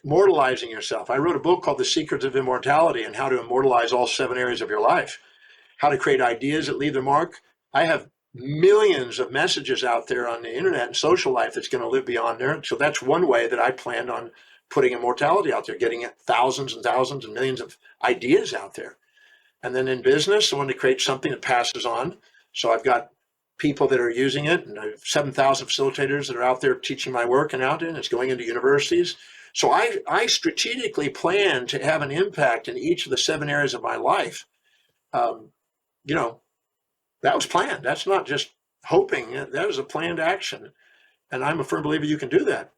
immortalizing yourself. I wrote a book called The Secrets of Immortality, and how to immortalize all 7 areas of your life, how to create ideas that leave their mark. I have millions of messages out there on the internet and social life that's going to live beyond there. So that's one way that I planned on putting immortality out there, getting thousands and thousands and millions of ideas out there. And then in business, I want to create something that passes on. So I've got people that are using it, and I have 7,000 facilitators that are out there teaching my work and out there, and it's going into universities. So I strategically plan to have an impact in each of the 7 areas of my life. You know, that was planned. That's not just hoping. That was a planned action. And I'm a firm believer you can do that.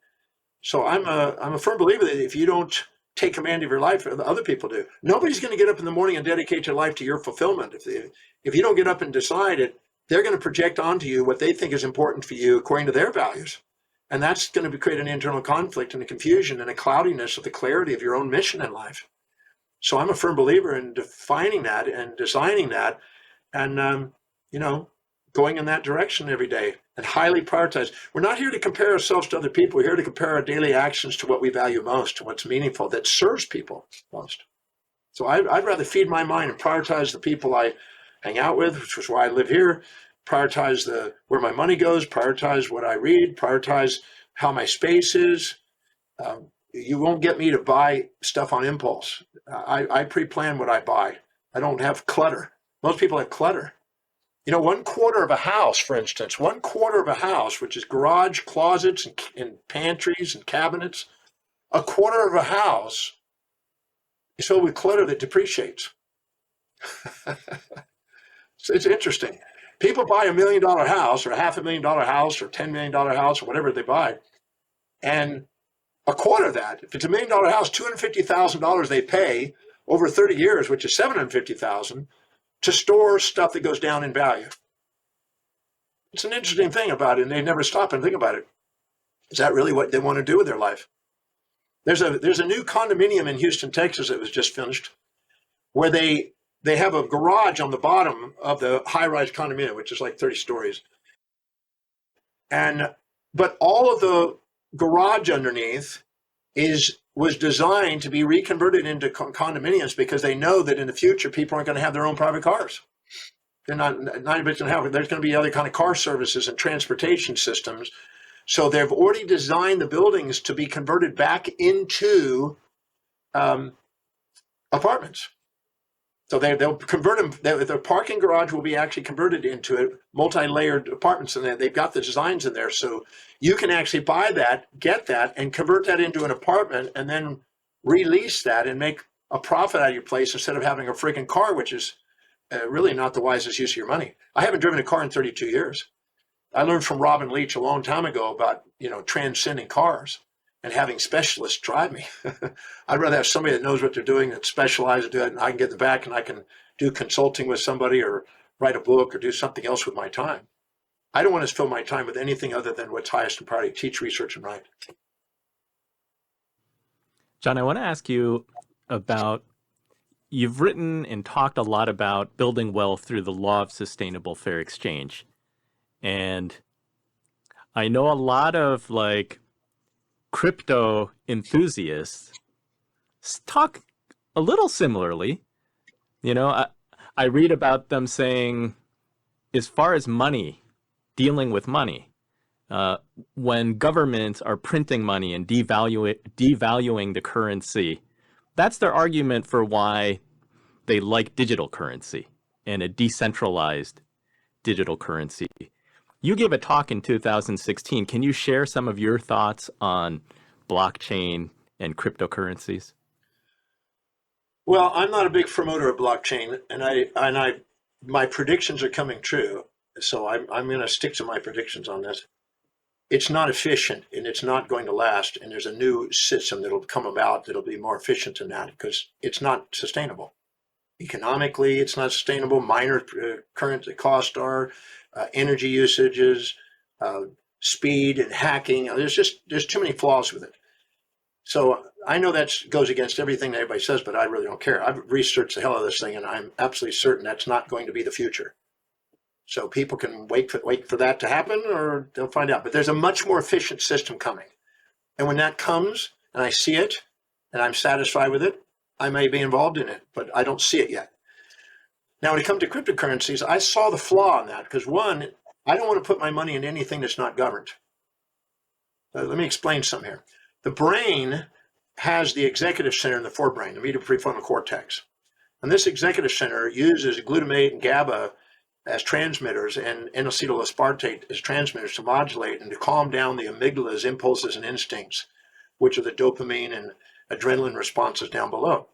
So I'm a firm believer that if you don't take command of your life, other people do. Nobody's going to get up in the morning and dedicate their life to your fulfillment. If you don't get up and decide it, they're going to project onto you what they think is important for you according to their values. And that's going to create an internal conflict and a confusion and a cloudiness of the clarity of your own mission in life. So I'm a firm believer in defining that and designing that, and you know, going in that direction every day, and highly prioritize. We're not here to compare ourselves to other people. We're here to compare our daily actions to what we value most, to what's meaningful, that serves people most. So I'd rather feed my mind and prioritize the people I hang out with, which is why I live here, prioritize where my money goes, prioritize what I read, prioritize how my space is. You won't get me to buy stuff on impulse. I pre-plan what I buy. I don't have clutter. Most people have clutter. You know, 1/4 of a house, for instance, 1/4 of a house, which is garage, closets, and pantries and cabinets, 1/4 of a house is filled with clutter that depreciates. So it's interesting. People buy $1 million house or $500,000 house or $10 million house or whatever they buy, and 1/4 of that, if it's $1 million house, $250,000 they pay over 30 years, which is $750,000, to store stuff that goes down in value. It's an interesting thing about it, and they never stop and think about it. Is that really what they want to do with their life? There's a new condominium in Houston, Texas that was just finished, where they have a garage on the bottom of the high-rise condominium, which is like 30 stories. But all of the garage underneath was designed to be reconverted into condominiums, because they know that in the future people aren't going to have their own private cars. They're not everybody's going to have it. There's going to be other kind of car services and transportation systems. So they've already designed the buildings to be converted back into apartments. So they'll convert them. The parking garage will be actually converted into multi-layered apartments, and they've got the designs in there. So you can actually buy that, get that, and convert that into an apartment, and then release that and make a profit out of your place instead of having a freaking car, which is really not the wisest use of your money. I haven't driven a car in 32 years. I learned from Robin Leach a long time ago about, transcending cars and having specialists drive me. I'd rather have somebody that knows what they're doing, that specializes to do it, and I can get in the back and I can do consulting with somebody or write a book or do something else with my time. I don't want to fill my time with anything other than what's highest in priority: teach, research, and write. John, I want to ask you about, you've written and talked a lot about building wealth through the law of sustainable fair exchange. And I know a lot of crypto enthusiasts talk a little similarly. I read about them saying, as far as money, dealing with money, when governments are printing money and devaluing the currency, that's their argument for why they like digital currency and a decentralized digital currency. You gave a talk in 2016. Can you share some of your thoughts on blockchain and cryptocurrencies? Well, I'm not a big promoter of blockchain, and my predictions are coming true. So I'm going to stick to my predictions on this. It's not efficient and it's not going to last. And there's a new system that'll come about that'll be more efficient than that because it's not sustainable. Economically, it's not sustainable. Minor current costs are, energy usages, speed and hacking. There's too many flaws with it. So I know that goes against everything that everybody says, but I really don't care. I've researched the hell out of this thing, and I'm absolutely certain that's not going to be the future. So people can wait for that to happen, or they'll find out. But there's a much more efficient system coming. And when that comes, and I see it, and I'm satisfied with it, I may be involved in it, but I don't see it yet. Now, when it comes to cryptocurrencies, I saw the flaw in that because, one, I don't want to put my money in anything that's not governed. Let me explain something here. The brain has the executive center in the forebrain, the medial prefrontal cortex. And this executive center uses glutamate and GABA as transmitters and N-acetyl aspartate as transmitters to modulate and to calm down the amygdala's impulses and instincts, which are the dopamine and adrenaline responses down below.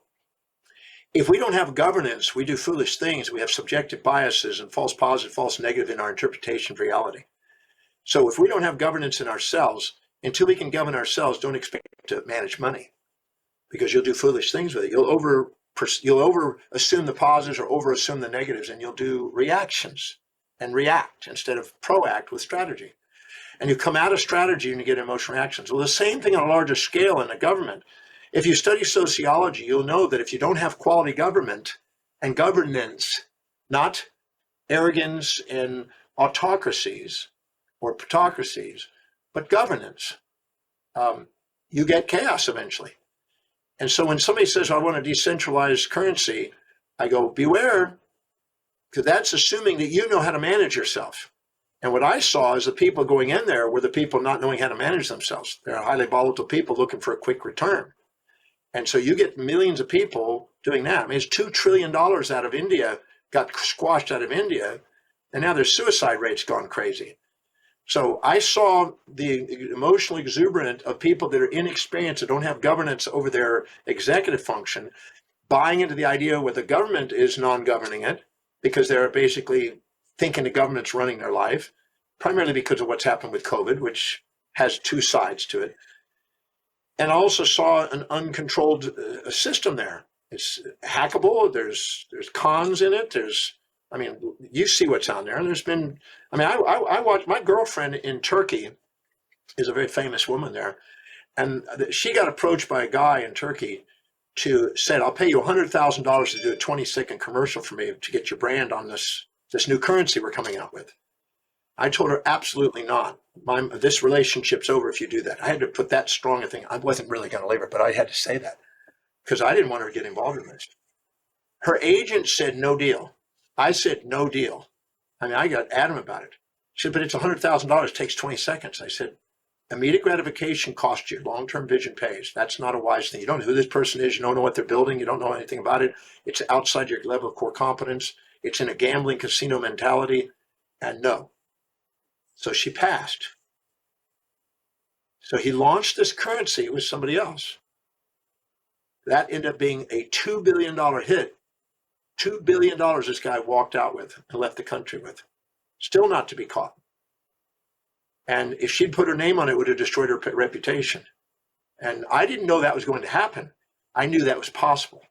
If we don't have governance, we do foolish things. We have subjective biases and false positive, false negative in our interpretation of reality. So if we don't have governance in ourselves, until we can govern ourselves, don't expect to manage money because you'll do foolish things with it. You'll over assume the positives or over assume the negatives, and you'll do reactions and react instead of proact with strategy. And you come out of strategy and you get emotional reactions. Well, the same thing on a larger scale in the government. If you study sociology, you'll know that if you don't have quality government and governance, not arrogance and autocracies or plutocracies, but governance, you get chaos eventually. And so when somebody says, I want a decentralized currency, I go, beware, because that's assuming that you know how to manage yourself. And what I saw is the people going in there were the people not knowing how to manage themselves. They're highly volatile people looking for a quick return. And so you get millions of people doing that. I mean, it's $2 trillion out of India, got squashed out of India, and now their suicide rate's gone crazy. So I saw the emotional exuberance of people that are inexperienced, that don't have governance over their executive function, buying into the idea where the government is non-governing it because they're basically thinking the government's running their life, primarily because of what's happened with COVID, which has two sides to it. And I also saw an uncontrolled system there. It's hackable. There's cons in it. You see what's on there. I watched, my girlfriend in Turkey is a very famous woman there. And she got approached by a guy in Turkey said, I'll pay you $100,000 to do a 20-second commercial for me to get your brand on this new currency we're coming out with. I told her, absolutely not. This relationship's over if you do that. I had to put that strong a thing. I wasn't really going to leave her, but I had to say that because I didn't want her to get involved in this. Her agent said, no deal. I said, no deal. I got adamant about it. She said, but it's $100,000, it takes 20 seconds. I said, immediate gratification costs you, long-term vision pays. That's not a wise thing. You don't know who this person is. You don't know what they're building. You don't know anything about it. It's outside your level of core competence. It's in a gambling casino mentality, and no. So she passed. So he launched this currency with somebody else. That ended up being a $2 billion hit. $2 billion this guy walked out with and left the country with. Still not to be caught. And if she'd put her name on it, it would have destroyed her reputation. And I didn't know that was going to happen. I knew that was possible.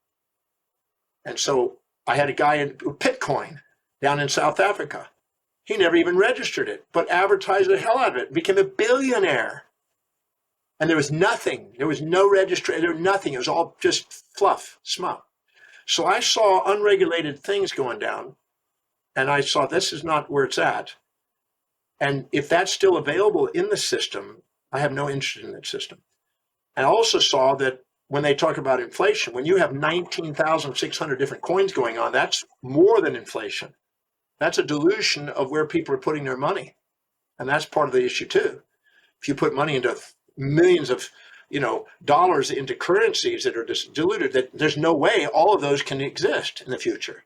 And so I had a guy in Bitcoin down in South Africa. He never even registered it, but advertised the hell out of it, became a billionaire. And there was nothing. There was no registration. There was nothing. It was all just fluff, smut. So I saw unregulated things going down, and I saw this is not where it's at. And if that's still available in the system, I have no interest in that system. And I also saw that when they talk about inflation, when you have 19,600 different coins going on, that's more than inflation. That's a dilution of where people are putting their money. And that's part of the issue too. If you put money into millions of dollars into currencies that are just diluted, that there's no way all of those can exist in the future.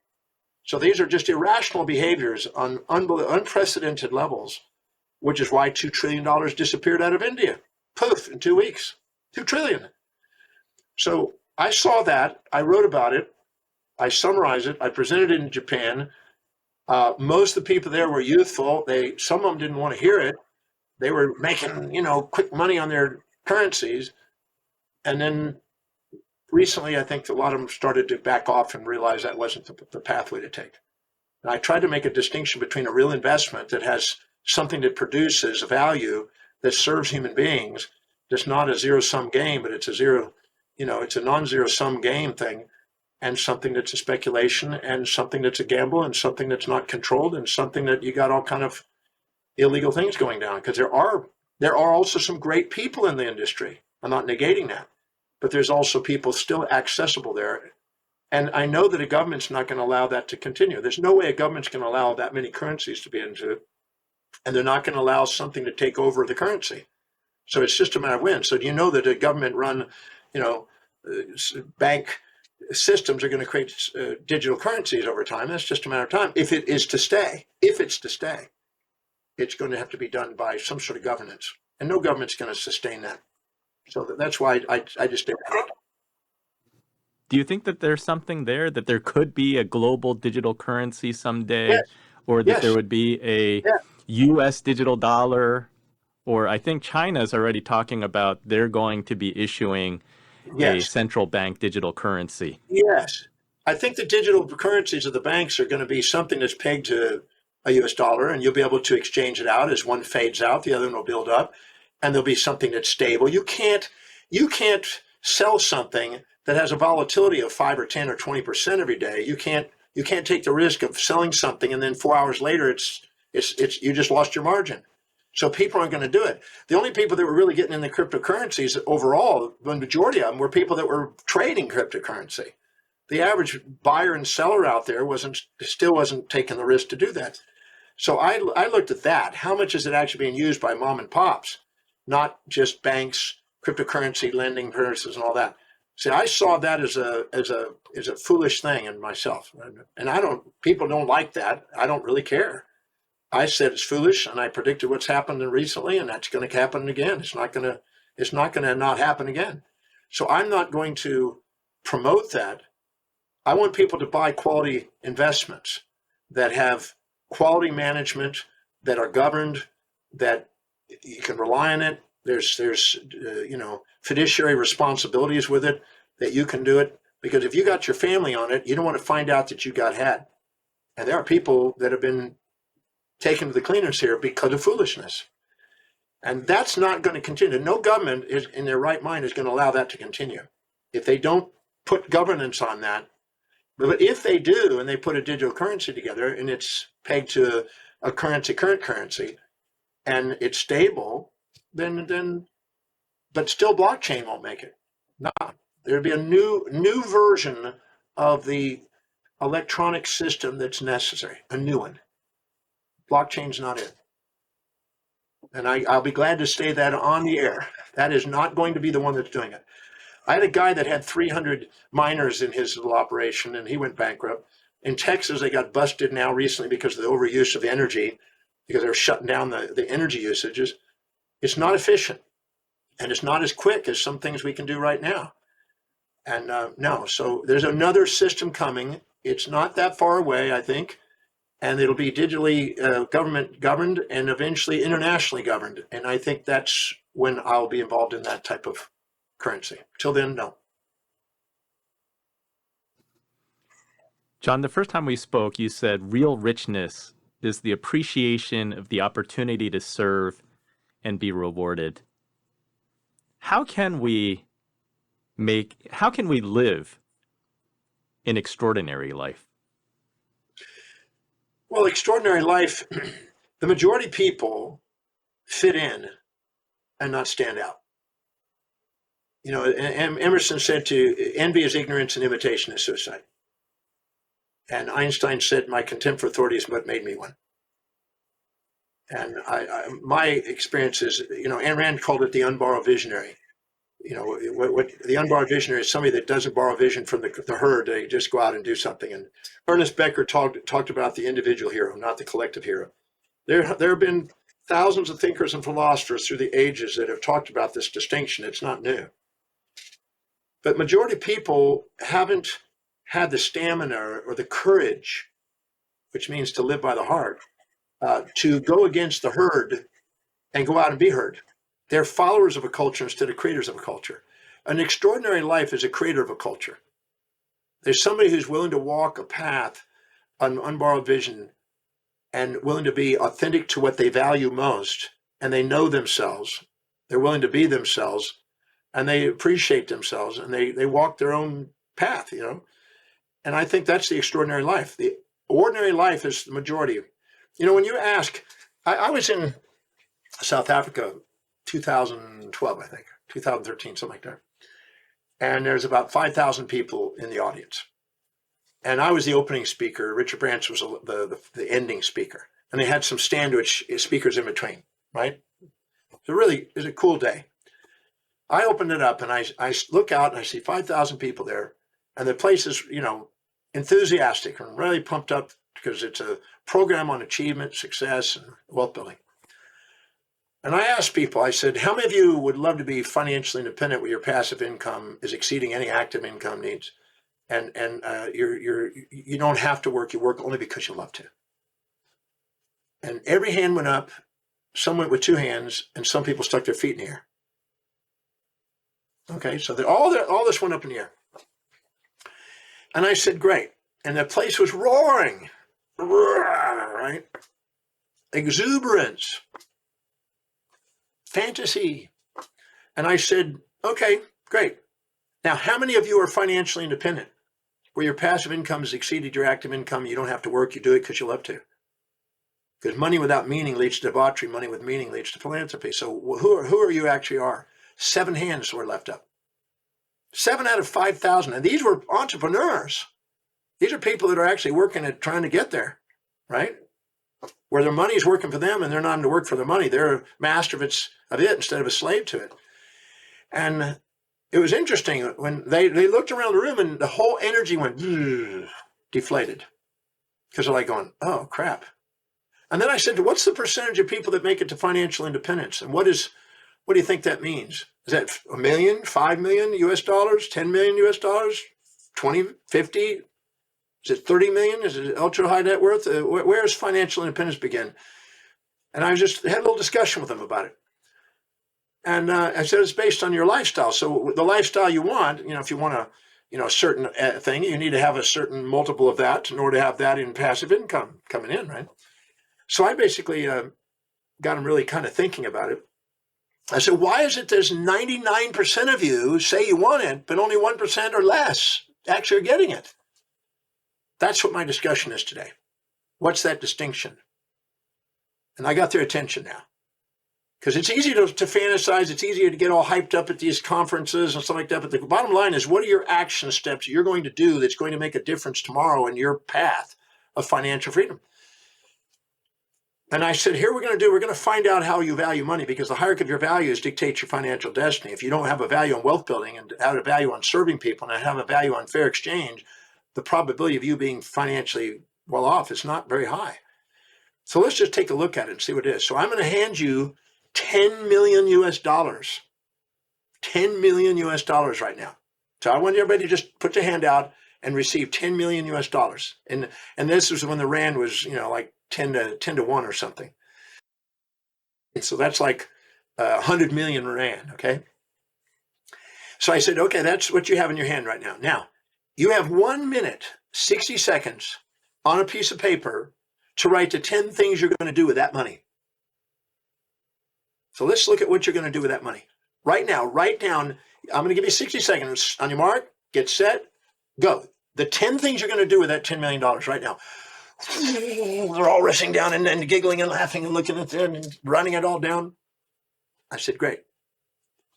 So these are just irrational behaviors on unprecedented levels, which is why $2 trillion disappeared out of India. Poof, in 2 weeks, $2 trillion. So I saw that, I wrote about it, I summarized it, I presented it in Japan. Most of the people there were youthful. Some of them didn't want to hear it. They were making, quick money on their currencies. And then recently, I think a lot of them started to back off and realize that wasn't the pathway to take. And I tried to make a distinction between a real investment that has something that produces value that serves human beings. That's not a zero-sum game, but it's it's a non-zero sum game thing, and something that's a speculation, and something that's a gamble, and something that's not controlled, and something that you got all kind of illegal things going down. Because there are also some great people in the industry. I'm not negating that, but there's also people still accessible there. And I know that a government's not going to allow that to continue. There's no way a government's going to allow that many currencies to be into, and they're not going to allow something to take over the currency. So it's just a matter of when. So do you know that a government-run, bank systems are going to create digital currencies over time? That's just a matter of time. If it is to stay, it's going to have to be done by some sort of governance, and no government's going to sustain that. So that's why I just did that. Do you think that there's something there, that there could be a global digital currency someday, Yes. or that Yes. there would be a Yeah. U.S. digital dollar? Or I think China's already talking about they're going to be issuing a Yes. central bank digital currency. Yes. I think the digital currencies of the banks are going to be something that's pegged to a US dollar, and you'll be able to exchange it out. As one fades out, the other one will build up, and there'll be something that's stable. You can't sell something that has a volatility of 5 or 10 or 20% every day. You can't take the risk of selling something and then 4 hours later it's you just lost your margin. So people aren't going to do it. The only people that were really getting in the cryptocurrencies overall, the majority of them, were people that were trading cryptocurrency. The average buyer and seller out there still wasn't taking the risk to do that. So I looked at that. How much is it actually being used by mom and pops, not just banks, cryptocurrency lending versus and all that? See, I saw that as a foolish thing in myself, and people don't like that. I don't really care. I said it's foolish, and I predicted what's happened recently, and that's going to happen again. It's not going to not happen again. So I'm not going to promote that. I want people to buy quality investments that have quality management, that are governed, that you can rely on it. There's fiduciary responsibilities with it, that you can do it. Because if you got your family on it, you don't want to find out that you got had. And there are people that have been taken to the cleaners here because of foolishness. And that's not going to continue. No government is in their right mind is going to allow that to continue. If they don't put governance on that, but if they do, and they put a digital currency together and it's pegged to a current currency, and it's stable, then but still blockchain won't make it. No, there'd be a new version of the electronic system that's necessary, a new one. Blockchain's not it. And I'll be glad to say that on the air. That is not going to be the one that's doing it. I had a guy that had 300 miners in his little operation, and he went bankrupt. In Texas, they got busted now recently because of the overuse of energy, because they're shutting down the energy usages. It's not efficient, and it's not as quick as some things we can do right now. And no, so there's another system coming. It's not that far away, I think, and it'll be digitally government governed and eventually internationally governed. And I think that's when I'll be involved in that type of currency. Till then, no. John, the first time we spoke, you said real richness is the appreciation of the opportunity to serve and be rewarded. How can we live an extraordinary life? Well, extraordinary life, the majority of people fit in and not stand out. You know, Emerson said to envy is ignorance and imitation is suicide. And Einstein said, my contempt for authority is what made me one. And my experience is, you know, Ayn Rand called it the unborrowed visionary. You know, what the unborrowed visionary is somebody that doesn't borrow vision from the herd. They just go out and do something. And Ernest Becker talked about the individual hero, not the collective hero. There have been thousands of thinkers and philosophers through the ages that have talked about this distinction. It's not new. But majority of people haven't had the stamina or the courage, which means to live by the heart, to go against the herd and go out and be heard. They're followers of a culture instead of creators of a culture. An extraordinary life is a creator of a culture. There's somebody who's willing to walk a path on unborrowed vision and willing to be authentic to what they value most, and they know themselves. They're willing to be themselves, and they appreciate themselves, and they walk their own path, you know. And I think that's the extraordinary life. The ordinary life is the majority. You know, when you ask, I was in South Africa 2012, I think, 2013, something like that. And there's about 5,000 people in the audience. And I was the opening speaker. Richard Branch was the ending speaker. And they had some sandwich speakers in between, right? So really, it was a cool day. I opened it up and I look out and I see 5,000 people there. And the place is, you know, enthusiastic and really pumped up because it's a program on achievement, success, and wealth building. And I asked people, I said, how many of you would love to be financially independent where your passive income is exceeding any active income needs? And you don't have to work, you work only because you love to. And every hand went up, some went with two hands, and some people stuck their feet in the air. Okay, so all this went up in the air. And I said, great. And the place was roaring, right? Exuberance, fantasy. And I said, okay, great. Now, how many of you are financially independent, where your passive income has exceeded your active income? You don't have to work, you do it because you love to. Because money without meaning leads to debauchery, money with meaning leads to philanthropy. So who are you actually are? 7 hands were left up. 7 out of 5,000. And these were entrepreneurs. These are people that are actually working at trying to get there, right? Where their money is working for them and they're not having to work for their money. They're a master of it instead of a slave to it. And it was interesting when they looked around the room and the whole energy went deflated. Because they're like going, oh, crap. And then I said, what's the percentage of people that make it to financial independence? And what do you think that means? Is that $1 million, $5 million US dollars, $10 million US dollars, 20, 50? Is it 30 million? Is it ultra high net worth? Where does financial independence begin? And I just had a little discussion with them about it. And I said, it's based on your lifestyle. So the lifestyle you want, you know, if you want a certain thing, you need to have a certain multiple of that in order to have that in passive income coming in, right? So I basically got them really kind of thinking about it. I said, why is it there's 99% of you say you want it, but only 1% or less actually are getting it? That's what my discussion is today. What's that distinction? And I got their attention now. Because it's easy to fantasize. It's easier to get all hyped up at these conferences and stuff like that. But the bottom line is, what are your action steps you're going to do that's going to make a difference tomorrow in your path of financial freedom? And I said, here we're going to find out how you value money, because the hierarchy of your values dictates your financial destiny. If you don't have a value on wealth building and have a value on serving people and have a value on fair exchange, the probability of you being financially well off is not very high. So let's just take a look at it and see what it is. So I'm going to hand you 10 million US dollars. 10 million US dollars right now. So I want everybody to just put their hand out and receive 10 million US dollars. And this was when the Rand was, like 10 to 1 or something. And so that's like 100 million Rand, okay? So I said, okay, that's what you have in your hand right now. Now, you have 1 minute, 60 seconds on a piece of paper to write the 10 things you're going to do with that money. So let's look at what you're going to do with that money. Right now, write down, I'm going to give you 60 seconds. On your mark, get set, go. The 10 things you're going to do with that $10 million right now. They're all rushing down and giggling and laughing and looking at it and running it all down. I said, great.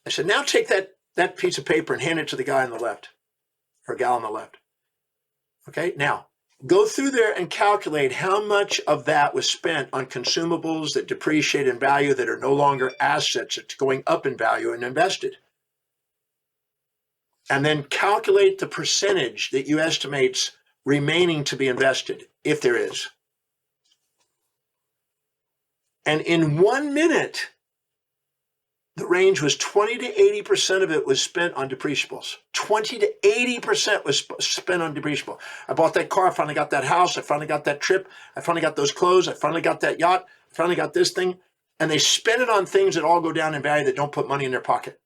I said, now take that piece of paper and hand it to the guy on the left or gal on the left. Okay, now go through there and calculate how much of that was spent on consumables that depreciate in value that are no longer assets, it's going up in value and invested. And then calculate the percentage that you estimate's remaining to be invested, if there is. And in 1 minute, the range was 20 to 80% of it was spent on depreciables. 20 to 80% was spent on depreciable. I bought that car, I finally got that house, I finally got that trip, I finally got those clothes, I finally got that yacht, I finally got this thing. And they spend it on things that all go down in value that don't put money in their pocket.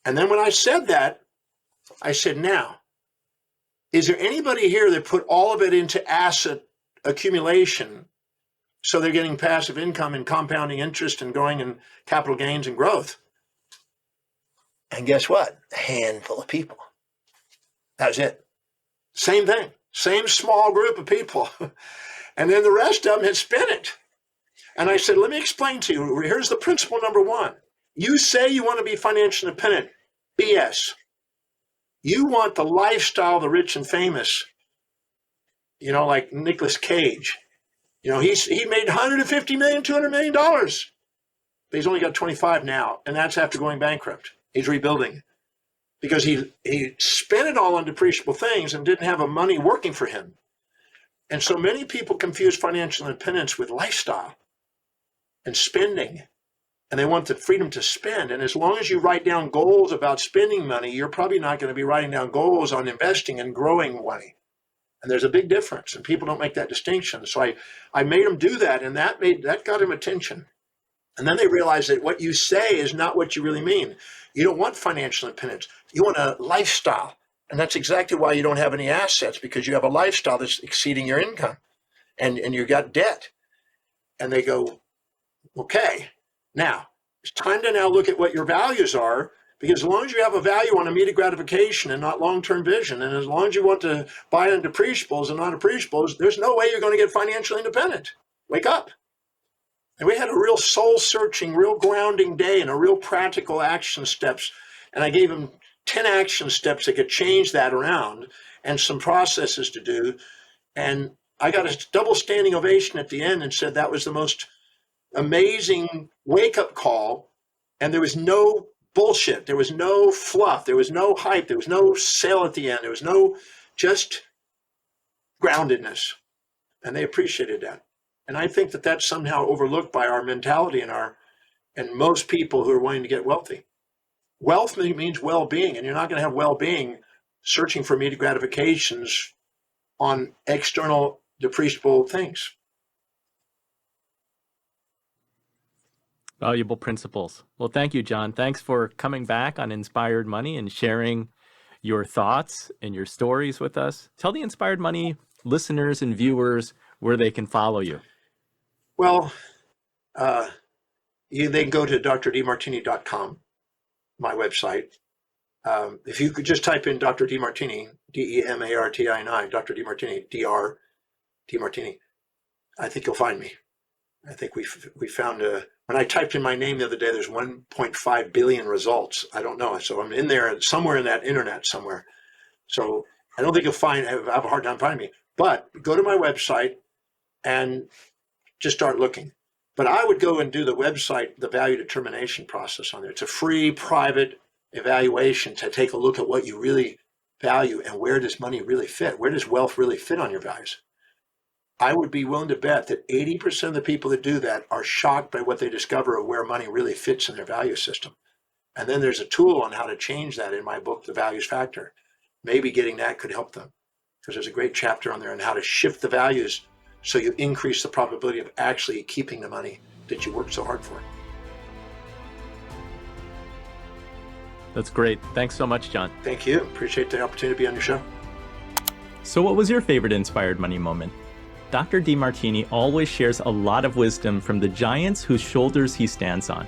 And then when I said that, I said, now, is there anybody here that put all of it into asset accumulation so they're getting passive income and compounding interest and growing in capital gains and growth? And guess what? A handful of people. That was it. Same thing. Same small group of people. And then the rest of them had spent it. And I said, let me explain to you. Here's the principle number one. You say you want to be financially independent. BS. You want the lifestyle of the rich and famous. Like Nicolas Cage. He made $150 million, $200 million. But he's only got 25 now, and that's after going bankrupt. He's rebuilding because he spent it all on depreciable things and didn't have a money working for him. And so many people confuse financial independence with lifestyle and spending, and they want the freedom to spend. And as long as you write down goals about spending money, you're probably not going to be writing down goals on investing and growing money. And there's a big difference, and people don't make that distinction. So I made them do that, and that got him attention. And then they realized that what you say is not what you really mean. You don't want financial independence. You want a lifestyle. And that's exactly why you don't have any assets, because you have a lifestyle that's exceeding your income, and you got debt. And they go, okay, now it's time to now look at what your values are. Because as long as you have a value on immediate gratification and not long-term vision, and as long as you want to buy on depreciables and non-depreciables, there's no way you're going to get financially independent. Wake up. And we had a real soul-searching, real grounding day and a real practical action steps. And I gave them 10 action steps that could change that around and some processes to do. And I got a double standing ovation at the end and said that was the most amazing wake-up call. And there was no bullshit. There was no fluff. There was no hype. There was no sale at the end. There was no just groundedness. And they appreciated that. And I think that that's somehow overlooked by our mentality and most people who are wanting to get wealthy. Wealth means well-being, and you're not going to have well-being searching for immediate gratifications on external depreciable things. Valuable principles. Well, thank you, John. Thanks for coming back on Inspired Money and sharing your thoughts and your stories with us. Tell the Inspired Money listeners and viewers where they can follow you. Well, they can go to drdemartini.com, my website. If you could just type in Dr. Demartini, Demartini, Dr. Demartini, Dr. Demartini, I think you'll find me. I think we found when I typed in my name the other day, there's 1.5 billion results. I don't know. So I'm in there somewhere in that internet somewhere. So I don't think you'll have a hard time finding me. But go to my website and just start looking. But I would go and do the website, the value determination process on there. It's a free, private evaluation to take a look at what you really value and where does money really fit? Where does wealth really fit on your values? I would be willing to bet that 80% of the people that do that are shocked by what they discover of where money really fits in their value system. And then there's a tool on how to change that in my book, The Values Factor. Maybe getting that could help them, because there's a great chapter on there on how to shift the values so you increase the probability of actually keeping the money that you worked so hard for. That's great. Thanks so much, John. Thank you. Appreciate the opportunity to be on your show. So what was your favorite inspired money moment? Dr. Demartini always shares a lot of wisdom from the giants whose shoulders he stands on.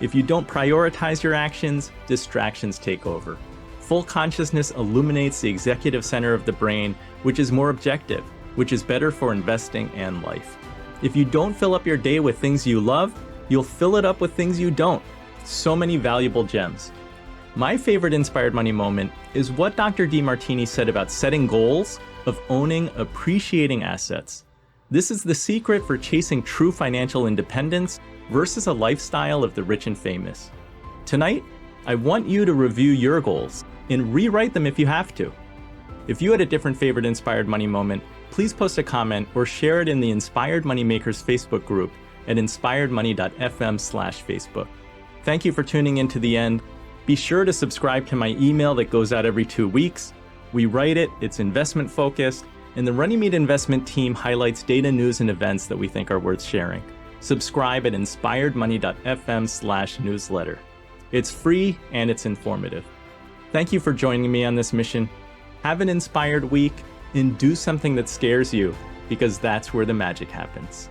If you don't prioritize your actions, distractions take over. Full consciousness illuminates the executive center of the brain, which is more objective, which is better for investing and life. If you don't fill up your day with things you love, you'll fill it up with things you don't. So many valuable gems. My favorite inspired money moment is what Dr. Demartini said about setting goals of owning appreciating assets. This is the secret for chasing true financial independence versus a lifestyle of the rich and famous. Tonight, I want you to review your goals and rewrite them if you have to. If you had a different favorite inspired money moment, please post a comment or share it in the Inspired Moneymakers Facebook group at inspiredmoney.fm/Facebook. Thank you for tuning in to the end. Be sure to subscribe to my email that goes out every 2 weeks. We write it, it's investment focused, and the Runnymede investment team highlights data, news, and events that we think are worth sharing. Subscribe at inspiredmoney.fm/newsletter. It's free and it's informative. Thank you for joining me on this mission. Have an inspired week and do something that scares you, because that's where the magic happens.